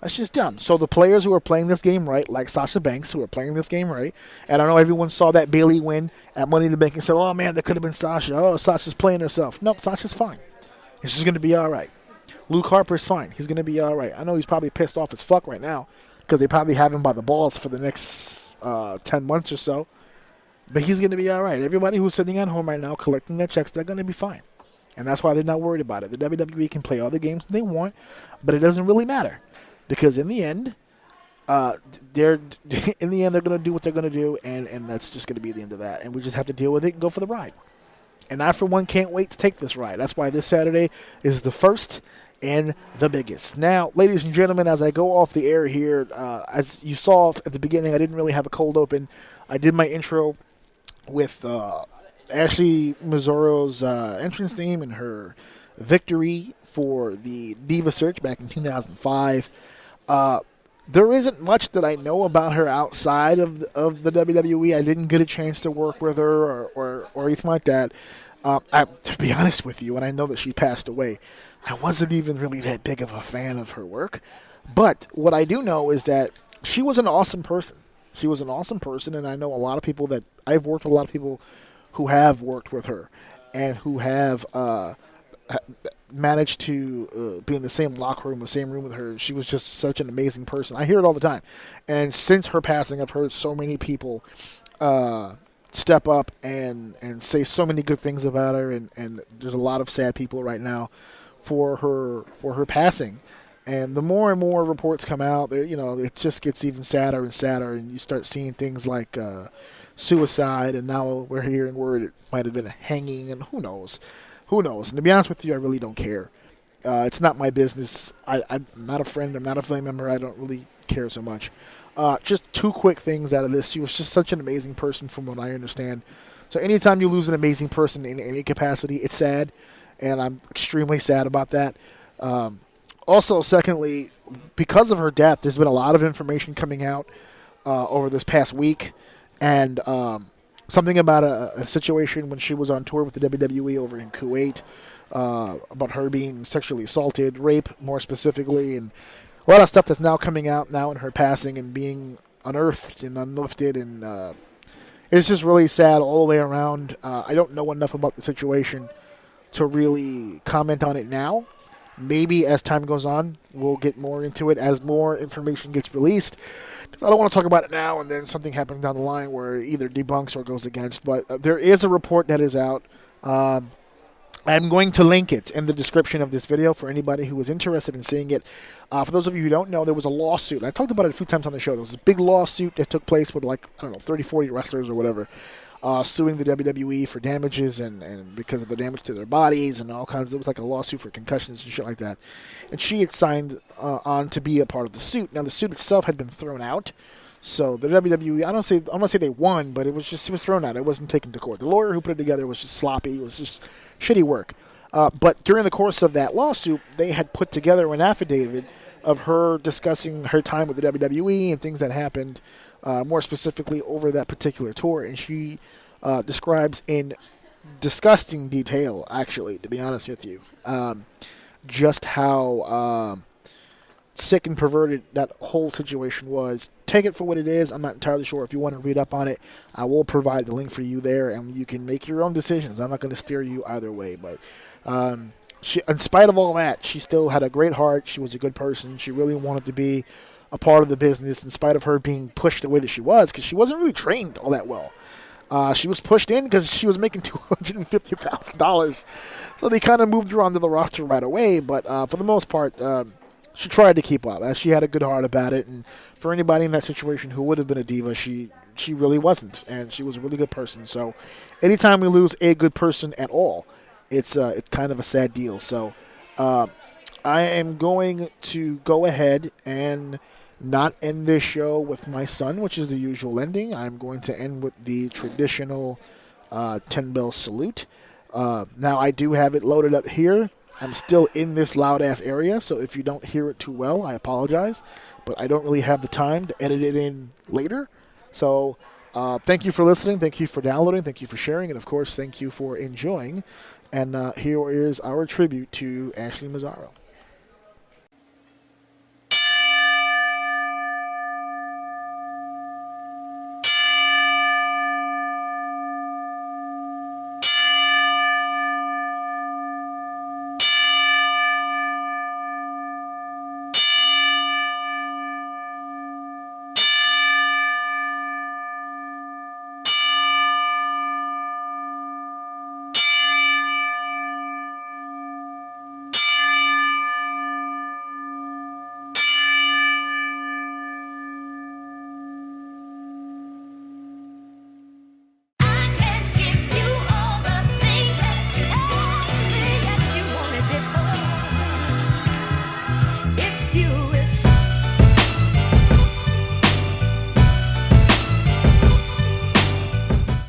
That's just dumb. So the players who are playing this game right, like Sasha Banks, who are playing this game right, and I know everyone saw that Bayley win at Money in the Bank and said, oh, man, that could have been Sasha. Oh, Sasha's playing herself. Nope, Sasha's fine. He's just going to be all right. Luke Harper's fine. He's going to be all right. I know he's probably pissed off as fuck right now because they probably have him by the balls for the next 10 months or so. But he's going to be all right. Everybody who's sitting at home right now collecting their checks, they're going to be fine. And that's why they're not worried about it. The WWE can play all the games they want, but it doesn't really matter. Because in the end, they're going to do what they're going to do, and that's just going to be the end of that. And we just have to deal with it and go for the ride. And I, for one, can't wait to take this ride. That's why this Saturday is the first and the biggest. Now, ladies and gentlemen, as I go off the air here, as you saw at the beginning, I didn't really have a cold open. I did my intro with Ashley Mazzoro's entrance theme and her victory for the Diva Search back in 2005. There isn't much that I know about her outside of the WWE. I didn't get a chance to work with her or anything like that. To be honest with you, and I know that she passed away, I wasn't even really that big of a fan of her work. But what I do know is that she was an awesome person. She was an awesome person, and I know a lot of people that I've worked with a lot of people who have worked with her and who have managed to be in the same locker room, the same room with her. She was just such an amazing person. I hear it all the time. And since her passing, I've heard so many people step up and say so many good things about her. And there's a lot of sad people right now for her passing. And the more and more reports come out, it just gets even sadder and sadder. And you start seeing things like suicide. And now we're hearing word it might have been a hanging. And who knows? Who knows? And to be honest with you, I really don't care. It's not my business. I'm not a friend. I'm not a family member. I don't really care so much. Just two quick things out of this. She was just such an amazing person from what I understand. So anytime you lose an amazing person in any capacity, it's sad. And I'm extremely sad about that. Also, secondly, because of her death, there's been a lot of information coming out over this past week. And something about a situation when she was on tour with the WWE over in Kuwait, about her being sexually assaulted, rape more specifically, and a lot of stuff that's now coming out now in her passing and being unearthed and unlifted, and it's just really sad all the way around. I don't know enough about the situation to really comment on it now. Maybe as time goes on, we'll get more into it as more information gets released. I don't want to talk about it now and then something happens down the line where it either debunks or goes against. But there is a report that is out. I'm going to link it in the description of this video for anybody who is interested in seeing it. For those of you who don't know, there was a lawsuit. I talked about it a few times on the show. There was a big lawsuit that took place with 30, 40 wrestlers or whatever, suing the WWE for damages and because of the damage to their bodies and all kinds. It was like a lawsuit for concussions and shit like that. And she had signed on to be a part of the suit. Now, the suit itself had been thrown out. So the WWE, I'm not say they won, but it was thrown out. It wasn't taken to court. The lawyer who put it together was just sloppy. It was just shitty work. But during the course of that lawsuit, they had put together an affidavit of her discussing her time with the WWE and things that happened, more specifically over that particular tour. And she describes in disgusting detail, actually, to be honest with you, just how sick and perverted that whole situation was. Take it for what it is. I'm not entirely sure. If you want to read up on it, I will provide the link for you there, and you can make your own decisions. I'm not going to steer you either way. But she, in spite of all that, she still had a great heart. She was a good person. She really wanted to be a part of the business in spite of her being pushed the way that she was, because she wasn't really trained all that well. She was pushed in because she was making $250,000. So they kind of moved her onto the roster right away. But for the most part, she tried to keep up. She had a good heart about it, and for anybody in that situation who would have been a diva, she really wasn't, and she was a really good person. So anytime we lose a good person at all, it's kind of a sad deal. So I am going to go ahead and not end this show with my son, which is the usual ending. I'm going to end with the traditional 10-bell salute. Now, I do have it loaded up here. I'm still in this loud-ass area, so if you don't hear it too well, I apologize. But I don't really have the time to edit it in later. So thank you for listening. Thank you for downloading. Thank you for sharing. And, of course, thank you for enjoying. And here is our tribute to Ashley Mazzaro.